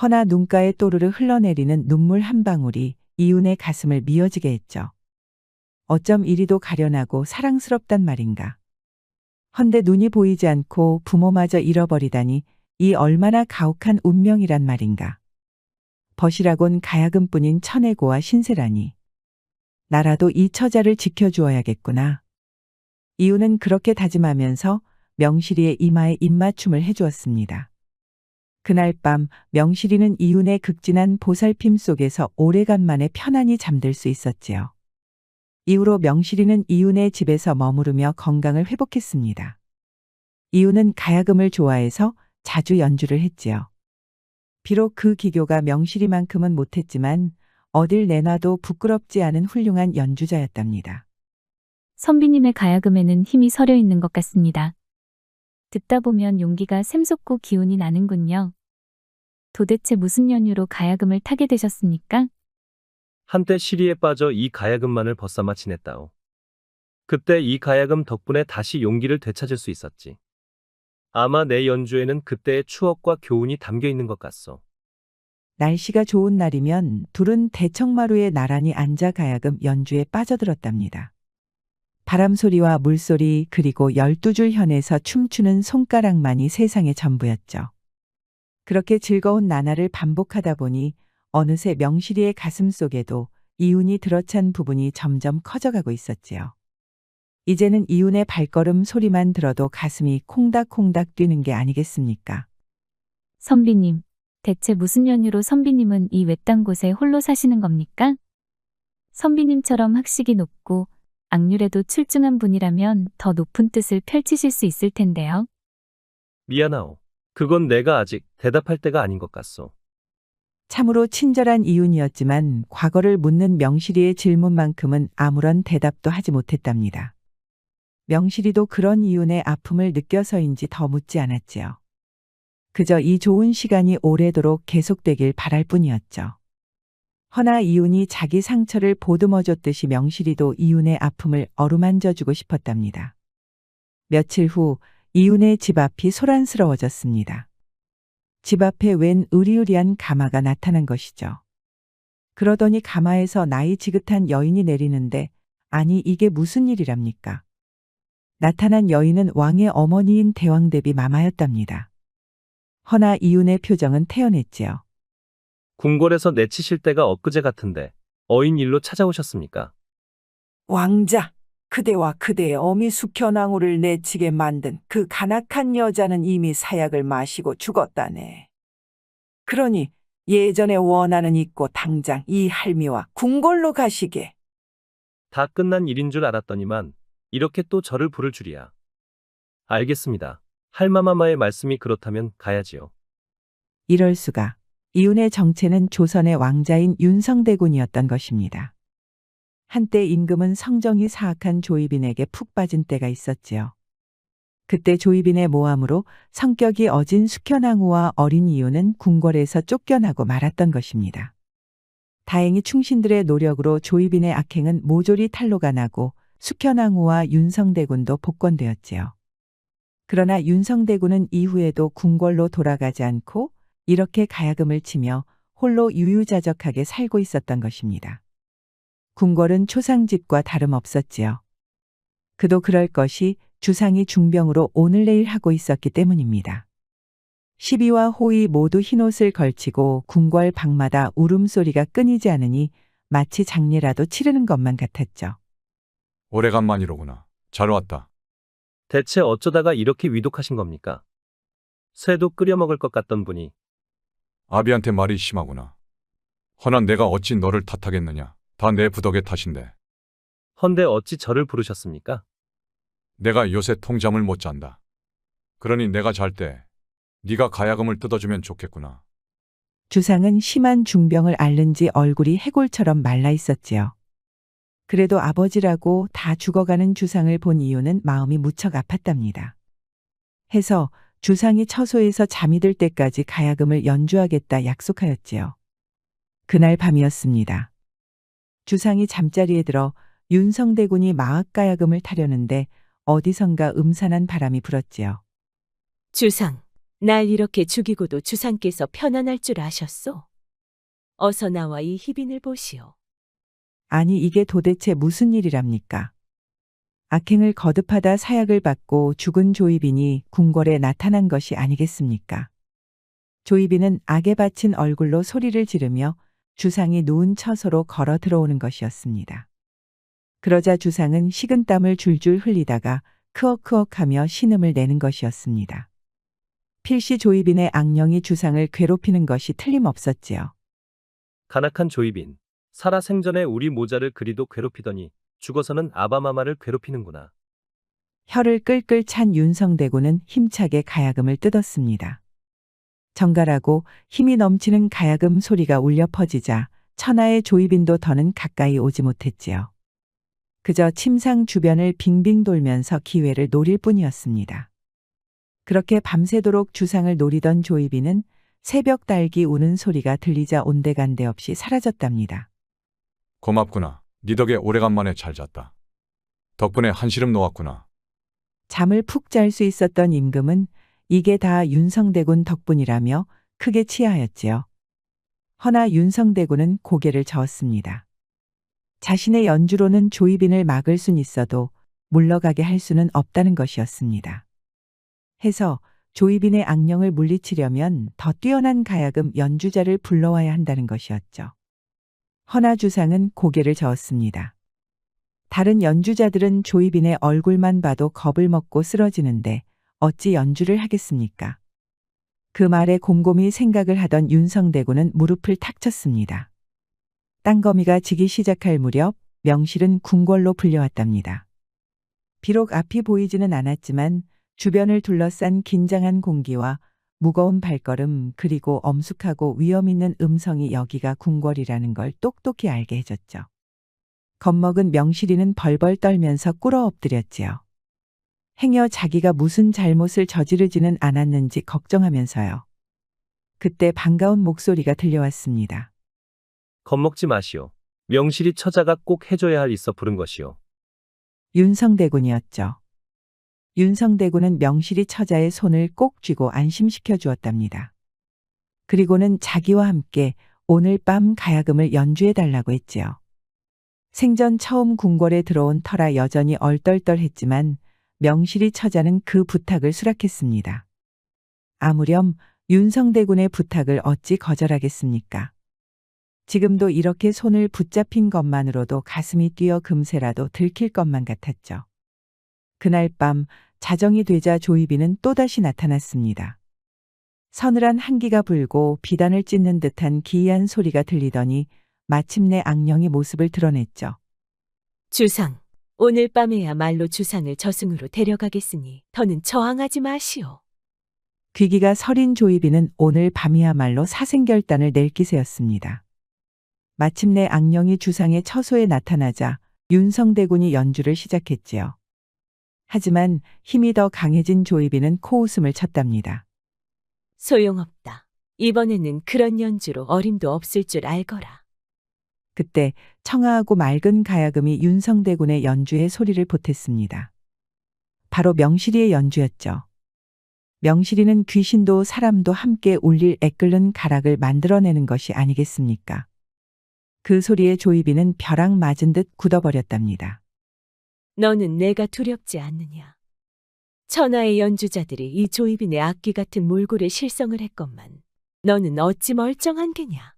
허나 눈가에 또르르 흘러내리는 눈물 한 방울이 이윤의 가슴을 미어지게 했죠. 어쩜 이리도 가련하고 사랑스럽단 말인가. 헌데 눈이 보이지 않고 부모마저 잃어버리다니 이 얼마나 가혹한 운명이란 말인가. 벗이라곤 가야금뿐인 천혜고와 신세라니. 나라도 이 처자를 지켜주어야겠구나. 이유는 그렇게 다짐하면서 명실이의 이마에 입맞춤을 해주었습니다. 그날 밤 명실이는 이윤의 극진한 보살핌 속에서 오래간만에 편안히 잠들 수 있었지요. 이후로 명실이는 이윤의 집에서 머무르며 건강을 회복했습니다. 이윤은 가야금을 좋아해서 자주 연주를 했지요. 비록 그 기교가 명실이만큼은 못했지만 어딜 내놔도 부끄럽지 않은 훌륭한 연주자였답니다. 선비님의 가야금에는 힘이 서려 있는 것 같습니다. 듣다 보면 용기가 샘솟고 기운이 나는군요. 도대체 무슨 연유로 가야금을 타게 되셨습니까? 한때 시리에 빠져 이 가야금만을 벗삼아 지냈다오. 그때 이 가야금 덕분에 다시 용기를 되찾을 수 있었지. 아마 내 연주에는 그때의 추억과 교훈이 담겨 있는 것 같소. 날씨가 좋은 날이면 둘은 대청마루에 나란히 앉아 가야금 연주에 빠져들었답니다. 바람 소리와 물소리 그리고 12줄 현에서 춤추는 손가락만이 세상의 전부였죠. 그렇게 즐거운 나날을 반복하다 보니 어느새 명실이의 가슴 속에도 이윤이 들어찬 부분이 점점 커져가고 있었지요. 이제는 이윤의 발걸음 소리만 들어도 가슴이 콩닥콩닥 뛰는 게 아니겠습니까? 선비님, 대체 무슨 연유로 선비님은 이 외딴 곳에 홀로 사시는 겁니까? 선비님처럼 학식이 높고 악률에도 출중한 분이라면 더 높은 뜻을 펼치실 수 있을 텐데요. 미안하오. 그건 내가 아직 대답할 때가 아닌 것 같소. 참으로 친절한 이윤이었지만 과거를 묻는 명실이의 질문만큼은 아무런 대답도 하지 못했답니다. 명실이도 그런 이윤의 아픔을 느껴서인지 더 묻지 않았지요. 그저 이 좋은 시간이 오래도록 계속되길 바랄 뿐이었죠. 허나 이윤이 자기 상처를 보듬어줬듯이 명실이도 이윤의 아픔을 어루만져주고 싶었답니다. 며칠 후 이윤의 집 앞이 소란스러워졌습니다. 집 앞에 웬 으리으리한 가마가 나타난 것이죠. 그러더니 가마에서 나이 지긋한 여인이 내리는데 아니 이게 무슨 일이랍니까? 나타난 여인은 왕의 어머니인 대왕대비 마마였답니다. 허나 이윤의 표정은 태연했지요. 궁궐에서 내치실 때가 엊그제 같은데 어인 일로 찾아오셨습니까? 왕자, 그대와 그대의 어미 숙현왕후를 내치게 만든 그 간악한 여자는 이미 사약을 마시고 죽었다네. 그러니 예전에 원하는 있고 당장 이 할미와 궁궐로 가시게. 다 끝난 일인 줄 알았더니만 이렇게 또 저를 부를 줄이야. 알겠습니다. 할마마마의 말씀이 그렇다면 가야지요. 이럴 수가. 이윤의 정체는 조선의 왕자인 윤성대군이었던 것입니다. 한때 임금은 성정이 사악한 조이빈에게 푹 빠진 때가 있었지요. 그때 조이빈의 모함으로 성격이 어진 숙현왕후와 어린 이윤은 궁궐에서 쫓겨나고 말았던 것입니다. 다행히 충신들의 노력으로 조이빈의 악행은 모조리 탄로가 나고 숙현왕후와 윤성대군도 복권되었지요. 그러나 윤성대군은 이후에도 궁궐로 돌아가지 않고 이렇게 가야금을 치며 홀로 유유자적하게 살고 있었던 것입니다. 궁궐은 초상집과 다름없었지요. 그도 그럴 것이 주상이 중병으로 오늘 내일 하고 있었기 때문입니다. 시비와 호의 모두 흰옷을 걸치고 궁궐 방마다 울음소리가 끊이지 않으니 마치 장례라도 치르는 것만 같았죠. 오래간만이로구나. 잘 왔다. 대체 어쩌다가 이렇게 위독하신 겁니까? 새도 끓여 먹을 것 같던 분이. 아비한테 말이 심하구나. 허나 내가 어찌 너를 탓하겠느냐. 다 내 부덕의 탓인데. 헌데 어찌 저를 부르셨습니까? 내가 요새 통잠을 못 잔다. 그러니 내가 잘 때 네가 가야금을 뜯어주면 좋겠구나. 주상은 심한 중병을 앓는 지 얼굴이 해골처럼 말라 있었지요. 그래도 아버지라고 다 죽어가는 주상을 본 이유는 마음이 무척 아팠답니다. 해서 주상이 처소에서 잠이 들 때까지 가야금을 연주하겠다 약속하였지요. 그날 밤이었습니다. 주상이 잠자리에 들어 윤성대군이 마악가야금을 타려는데 어디선가 음산한 바람이 불었지요. 주상, 날 이렇게 죽이고도 주상께서 편안할 줄 아셨소? 어서 나와 이 희빈을 보시오. 아니 이게 도대체 무슨 일이랍니까? 악행을 거듭하다 사약을 받고 죽은 조이빈이 궁궐에 나타난 것이 아니겠습니까? 조이빈은 악에 바친 얼굴로 소리를 지르며 주상이 누운 처소로 걸어 들어오는 것이었습니다. 그러자 주상은 식은땀을 줄줄 흘리다가 크억크억하며 신음을 내는 것이었습니다. 필시 조이빈의 악령이 주상을 괴롭히는 것이 틀림없었지요. 간악한 조이빈, 살아 생전에 우리 모자를 그리도 괴롭히더니 죽어서는 아바마마를 괴롭히는구나. 혀를 끌끌 찬 윤성대군은 힘차게 가야금을 뜯었습니다. 정갈하고 힘이 넘치는 가야금 소리가 울려 퍼지자 천하의 조이빈도 더는 가까이 오지 못했지요. 그저 침상 주변을 빙빙 돌면서 기회를 노릴 뿐이었습니다. 그렇게 밤새도록 주상을 노리던 조이빈은 새벽 닭이 우는 소리가 들리자 온데간데 없이 사라졌답니다. 고맙구나. 네 덕에 오래간만에 잘 잤다. 덕분에 한시름 놓았구나. 잠을 푹 잘 수 있었던 임금은 이게 다 윤성대군 덕분이라며 크게 치하였지요. 허나 윤성대군은 고개를 저었습니다. 자신의 연주로는 조이빈을 막을 순 있어도 물러가게 할 수는 없다는 것이었습니다. 해서 조이빈의 악령을 물리치려면 더 뛰어난 가야금 연주자를 불러와야 한다는 것이었죠. 허나 주상은 고개를 저었습니다. 다른 연주자들은 조이빈의 얼굴만 봐도 겁을 먹고 쓰러지는데 어찌 연주를 하겠습니까? 그 말에 곰곰이 생각을 하던 윤성대군은 무릎을 탁 쳤습니다. 땅거미가 지기 시작할 무렵 명실은 궁궐로 불려왔답니다. 비록 앞이 보이지는 않았지만 주변을 둘러싼 긴장한 공기와 무거운 발걸음 그리고 엄숙하고 위험 있는 음성이 여기가 궁궐이라는 걸 똑똑히 알게 해줬죠. 겁먹은 명실이는 벌벌 떨면서 꿇어 엎드렸지요. 행여 자기가 무슨 잘못을 저지르지는 않았는지 걱정하면서요. 그때 반가운 목소리가 들려왔습니다. 겁먹지 마시오. 명실이 처자가 꼭 해줘야 할 있어 부른 것이오. 윤성대군이었죠. 윤성대군은 명실이 처자의 손을 꼭 쥐고 안심시켜 주었답니다. 그리고는 자기와 함께 오늘 밤 가야금을 연주해 달라고 했지요. 생전 처음 궁궐에 들어온 터라 여전히 얼떨떨했지만 명실이 처자는 그 부탁을 수락했습니다. 아무렴 윤성대군의 부탁을 어찌 거절하겠습니까? 지금도 이렇게 손을 붙잡힌 것만으로도 가슴이 뛰어 금세라도 들킬 것만 같았죠. 그날 밤 자정이 되자 조이빈은 또다시 나타났습니다. 서늘한 한기가 불고 비단을 찢는 듯한 기이한 소리가 들리더니 마침내 악령의 모습을 드러냈죠. 주상, 오늘 밤에야말로 주상을 저승으로 데려가겠으니 더는 저항하지 마시오. 귀기가 서린 조이빈은 오늘 밤이야말로 사생결단을 낼 기세였습니다. 마침내 악령이 주상의 처소에 나타나자 윤성대군이 연주를 시작했지요. 하지만 힘이 더 강해진 조이빈은 코웃음을 쳤답니다. 소용없다. 이번에는 그런 연주로 어림도 없을 줄 알거라. 그때 청아하고 맑은 가야금이 윤성대군의 연주에 소리를 보탰습니다. 바로 명실이의 연주였죠. 명실이는 귀신도 사람도 함께 울릴 애끓는 가락을 만들어내는 것이 아니겠습니까? 그 소리에 조이빈은 벼락 맞은 듯 굳어버렸답니다. 너는 내가 두렵지 않느냐. 천하의 연주자들이 이 조이빈의 악기 같은 몰골에 실성을 했건만 너는 어찌 멀쩡한 게냐.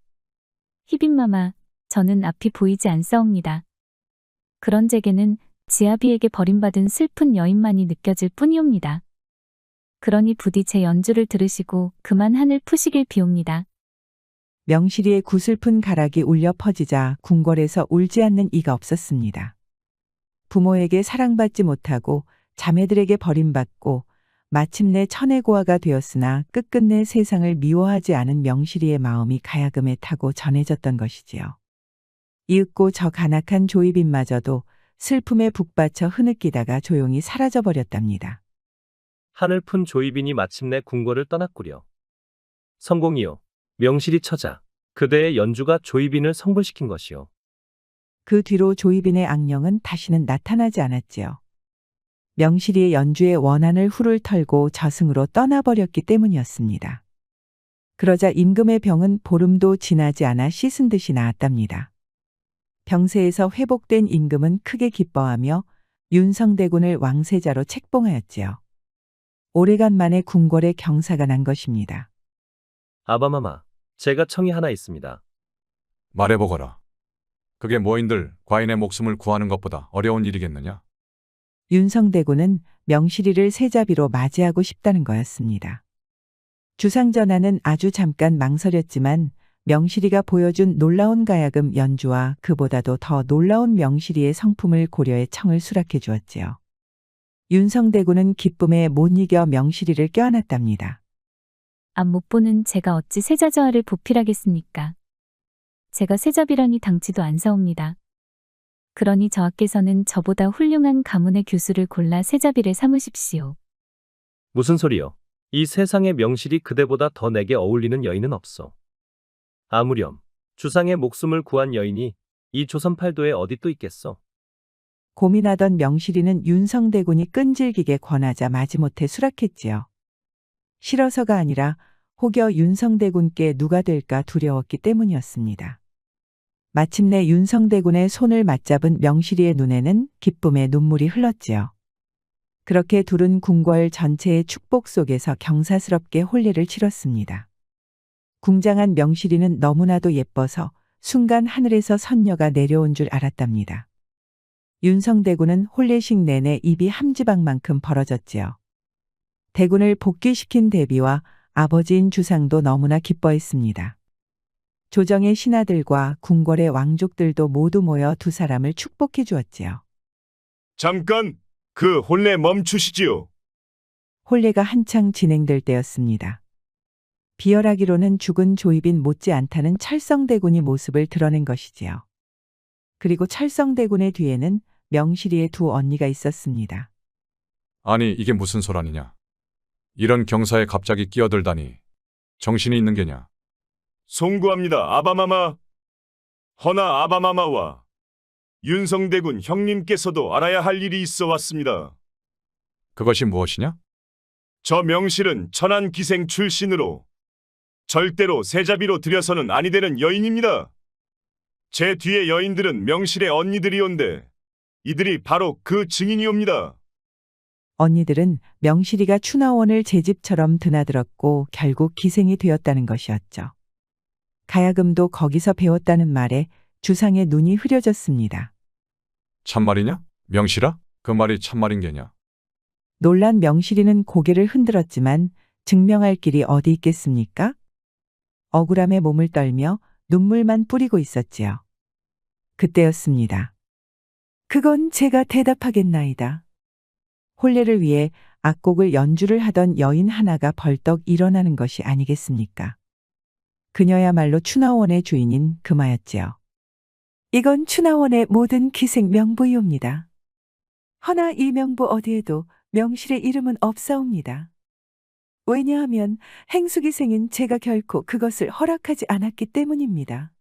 희빈마마, 저는 앞이 보이지 않사옵니다. 그런 제게는 지아비에게 버림받은 슬픈 여인만이 느껴질 뿐이옵니다. 그러니 부디 제 연주를 들으시고 그만 한을 푸시길 비옵니다. 명실이의 구슬픈 가락이 울려 퍼지자 궁궐에서 울지 않는 이가 없었습니다. 부모에게 사랑받지 못하고 자매들에게 버림받고 마침내 천혜고아가 되었으나 끝끝내 세상을 미워하지 않은 명실이의 마음이 가야금에 타고 전해졌던 것이지요. 이윽고 저 간악한 조이빈마저도 슬픔에 북받쳐 흐느끼다가 조용히 사라져버렸답니다. 한을 푼 조이빈이 마침내 궁궐을 떠났구려. 성공이요. 명실이 처자. 그대의 연주가 조이빈을 성불시킨 것이요. 그 뒤로 조이빈의 악령은 다시는 나타나지 않았지요. 명실이의 연주의 원한을 훌훌 털고 저승으로 떠나버렸기 때문이었습니다. 그러자 임금의 병은 보름도 지나지 않아 씻은 듯이 나았답니다. 병세에서 회복된 임금은 크게 기뻐하며 윤성대군을 왕세자로 책봉하였지요. 오래간만에 궁궐에 경사가 난 것입니다. 아바마마, 제가 청이 하나 있습니다. 말해보거라. 그게 뭐인들 과인의 목숨을 구하는 것보다 어려운 일이겠느냐? 윤성대군은 명실이를 세자비로 맞이하고 싶다는 거였습니다. 주상전하는 아주 잠깐 망설였지만 명실이가 보여준 놀라운 가야금 연주와 그보다도 더 놀라운 명실이의 성품을 고려해 청을 수락해 주었지요. 윤성대군은 기쁨에 못 이겨 명실이를 껴안았답니다. 앞 못 보는 제가 어찌 세자저하를 보필하겠습니까? 제가 세자비라니 당치도 안 사옵니다. 그러니 저하께서는 저보다 훌륭한 가문의 교수를 골라 세자비를 삼으십시오. 무슨 소리요? 이 세상에 명실이 그대보다 더 내게 어울리는 여인은 없어. 아무렴 주상의 목숨을 구한 여인이 이 조선팔도에 어디 또 있겠어? 고민하던 명실이는 윤성대군이 끈질기게 권하자 마지못해 수락했지요. 싫어서가 아니라 혹여 윤성대군께 누가 될까 두려웠기 때문이었습니다. 마침내 윤성대군의 손을 맞잡은 명실이의 눈에는 기쁨의 눈물이 흘렀지요. 그렇게 둘은 궁궐 전체의 축복 속에서 경사스럽게 혼례를 치렀습니다. 궁장한 명실이는 너무나도 예뻐서 순간 하늘에서 선녀가 내려온 줄 알았답니다. 윤성대군은 혼례식 내내 입이 함지박만큼 벌어졌지요. 대군을 복귀시킨 대비와 아버지인 주상도 너무나 기뻐했습니다. 조정의 신하들과 궁궐의 왕족들도 모두 모여 두 사람을 축복해 주었지요. 잠깐 그 혼례 멈추시지요. 혼례가 한창 진행될 때였습니다. 비열하기로는 죽은 조이빈 못지않다는 찰성대군이 모습을 드러낸 것이지요. 그리고 찰성대군의 뒤에는 명실이의 두 언니가 있었습니다. 아니 이게 무슨 소란이냐? 이런 경사에 갑자기 끼어들다니 정신이 있는 게냐? 송구합니다, 아바마마. 허나 아바마마와 윤성대군 형님께서도 알아야 할 일이 있어 왔습니다. 그것이 무엇이냐? 저 명실은 천안 기생 출신으로 절대로 세자비로 들여서는 아니 되는 여인입니다. 제 뒤에 여인들은 명실의 언니들이온데 이들이 바로 그 증인이옵니다. 언니들은 명실이가 추나원을 제 집처럼 드나들었고 결국 기생이 되었다는 것이었죠. 가야금도 거기서 배웠다는 말에 주상의 눈이 흐려졌습니다. 참말이냐? 명실아? 그 말이 참말인 게냐? 놀란 명실이는 고개를 흔들었지만 증명할 길이 어디 있겠습니까? 억울함에 몸을 떨며 눈물만 뿌리고 있었지요. 그때였습니다. 그건 제가 대답하겠나이다. 혼례를 위해 악곡을 연주를 하던 여인 하나가 벌떡 일어나는 것이 아니겠습니까? 그녀야말로 추나원의 주인인 금화였지요. 이건 추나원의 모든 기생 명부이옵니다. 허나 이 명부 어디에도 명실의 이름은 없사옵니다. 왜냐하면 행수기생인 제가 결코 그것을 허락하지 않았기 때문입니다.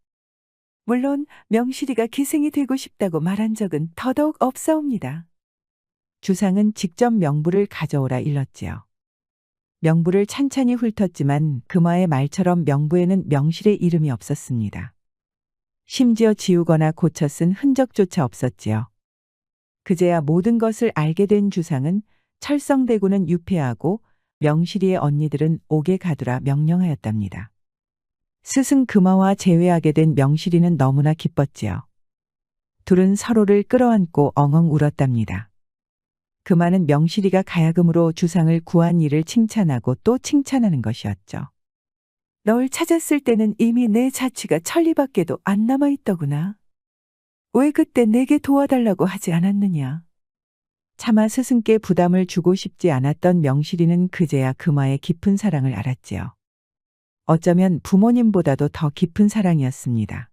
물론 명실이가 기생이 되고 싶다고 말한 적은 더더욱 없사옵니다. 주상은 직접 명부를 가져오라 일렀지요. 명부를 찬찬히 훑었지만 금화의 말처럼 명부에는 명실의 이름이 없었습니다. 심지어 지우거나 고쳐 쓴 흔적조차 없었지요. 그제야 모든 것을 알게 된 주상은 철성대군은 유폐하고 명실이의 언니들은 옥에 가두라 명령하였답니다. 스승 금화와 재회하게 된 명실이는 너무나 기뻤지요. 둘은 서로를 끌어안고 엉엉 울었답니다. 금화는 명실이가 가야금으로 주상을 구한 일을 칭찬하고 또 칭찬하는 것이었죠. 널 찾았을 때는 이미 내 자취가 천리밖에도 안 남아있더구나. 왜 그때 내게 도와달라고 하지 않았느냐. 차마 스승께 부담을 주고 싶지 않았던 명실이는 그제야 금화의 깊은 사랑을 알았지요. 어쩌면 부모님보다도 더 깊은 사랑이었습니다.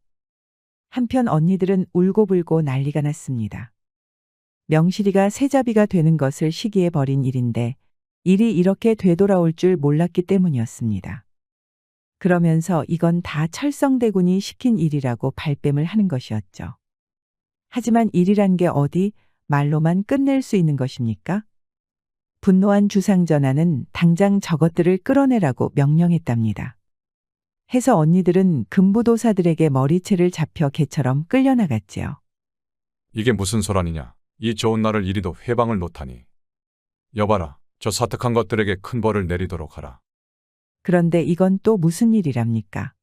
한편 언니들은 울고불고 난리가 났습니다. 명실이가 세자비가 되는 것을 시기에 벌인 일인데 일이 이렇게 되돌아올 줄 몰랐기 때문이었습니다. 그러면서 이건 다 철성대군이 시킨 일이라고 발뺌을 하는 것이었죠. 하지만 일이란 게 어디 말로만 끝낼 수 있는 것입니까? 분노한 주상전하는 당장 저것들을 끌어내라고 명령했답니다. 해서 언니들은 금부도사들에게 머리채를 잡혀 개처럼 끌려나갔지요. 이게 무슨 소란이냐. 이 좋은 날을 이리도 회방을 놓다니. 여봐라, 저 사특한 것들에게 큰 벌을 내리도록 하라. 그런데 이건 또 무슨 일이랍니까?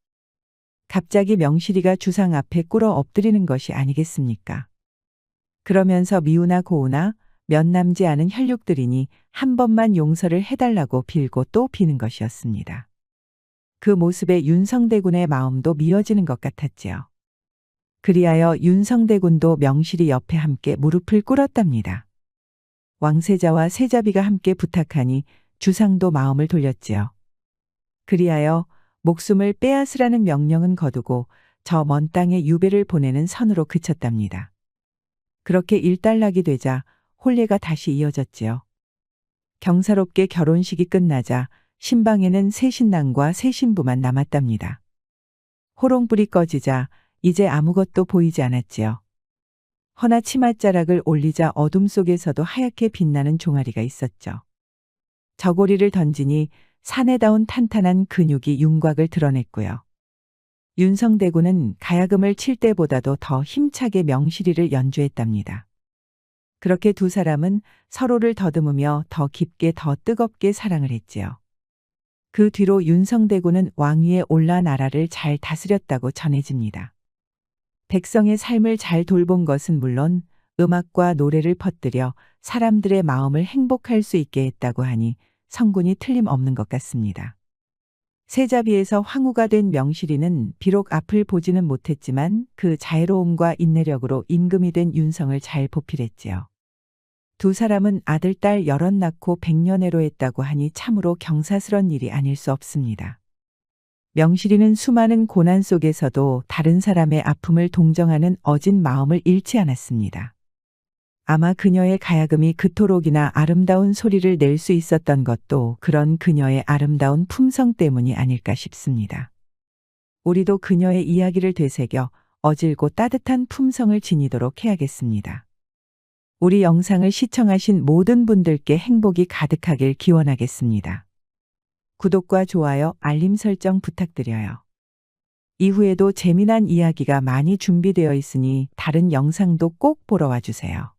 갑자기 명실이가 주상 앞에 꿇어 엎드리는 것이 아니겠습니까? 그러면서 미우나 고우나 몇 남지 않은 혈육들이니 한 번만 용서를 해달라고 빌고 또 비는 것이었습니다. 그 모습에 윤성대군의 마음도 미어지는 것 같았지요. 그리하여 윤성대군도 명실이 옆에 함께 무릎을 꿇었답니다. 왕세자와 세자비가 함께 부탁하니 주상도 마음을 돌렸지요. 그리하여 목숨을 빼앗으라는 명령은 거두고 저 먼 땅에 유배를 보내는 선으로 그쳤답니다. 그렇게 일단락이 되자 혼례가 다시 이어졌지요. 경사롭게 결혼식이 끝나자 신방에는 새 신랑과 새 신부만 남았답니다. 호롱불이 꺼지자 이제 아무것도 보이지 않았지요. 허나 치맛자락을 올리자 어둠 속에서도 하얗게 빛나는 종아리가 있었죠. 저고리를 던지니 사내다운 탄탄한 근육이 윤곽을 드러냈고요. 윤성대군은 가야금을 칠 때보다도 더 힘차게 명실이를 연주했답니다. 그렇게 두 사람은 서로를 더듬으며 더 깊게 더 뜨겁게 사랑을 했지요. 그 뒤로 윤성대군은 왕위에 올라 나라를 잘 다스렸다고 전해집니다. 백성의 삶을 잘 돌본 것은 물론 음악과 노래를 퍼뜨려 사람들의 마음을 행복할 수 있게 했다고 하니 성군이 틀림없는 것 같습니다. 세자비에서 황후가 된 명실이는 비록 앞을 보지는 못했지만 그 자애로움과 인내력으로 임금이 된 윤성을 잘 보필했지요. 두 사람은 아들, 딸 여럿 낳고 백년해로 했다고 하니 참으로 경사스런 일이 아닐 수 없습니다. 명실이는 수많은 고난 속에서도 다른 사람의 아픔을 동정하는 어진 마음을 잃지 않았습니다. 아마 그녀의 가야금이 그토록이나 아름다운 소리를 낼 수 있었던 것도 그런 그녀의 아름다운 품성 때문이 아닐까 싶습니다. 우리도 그녀의 이야기를 되새겨 어질고 따뜻한 품성을 지니도록 해야겠습니다. 우리 영상을 시청하신 모든 분들께 행복이 가득하길 기원하겠습니다. 구독과 좋아요, 알림 설정 부탁드려요. 이후에도 재미난 이야기가 많이 준비되어 있으니 다른 영상도 꼭 보러 와주세요.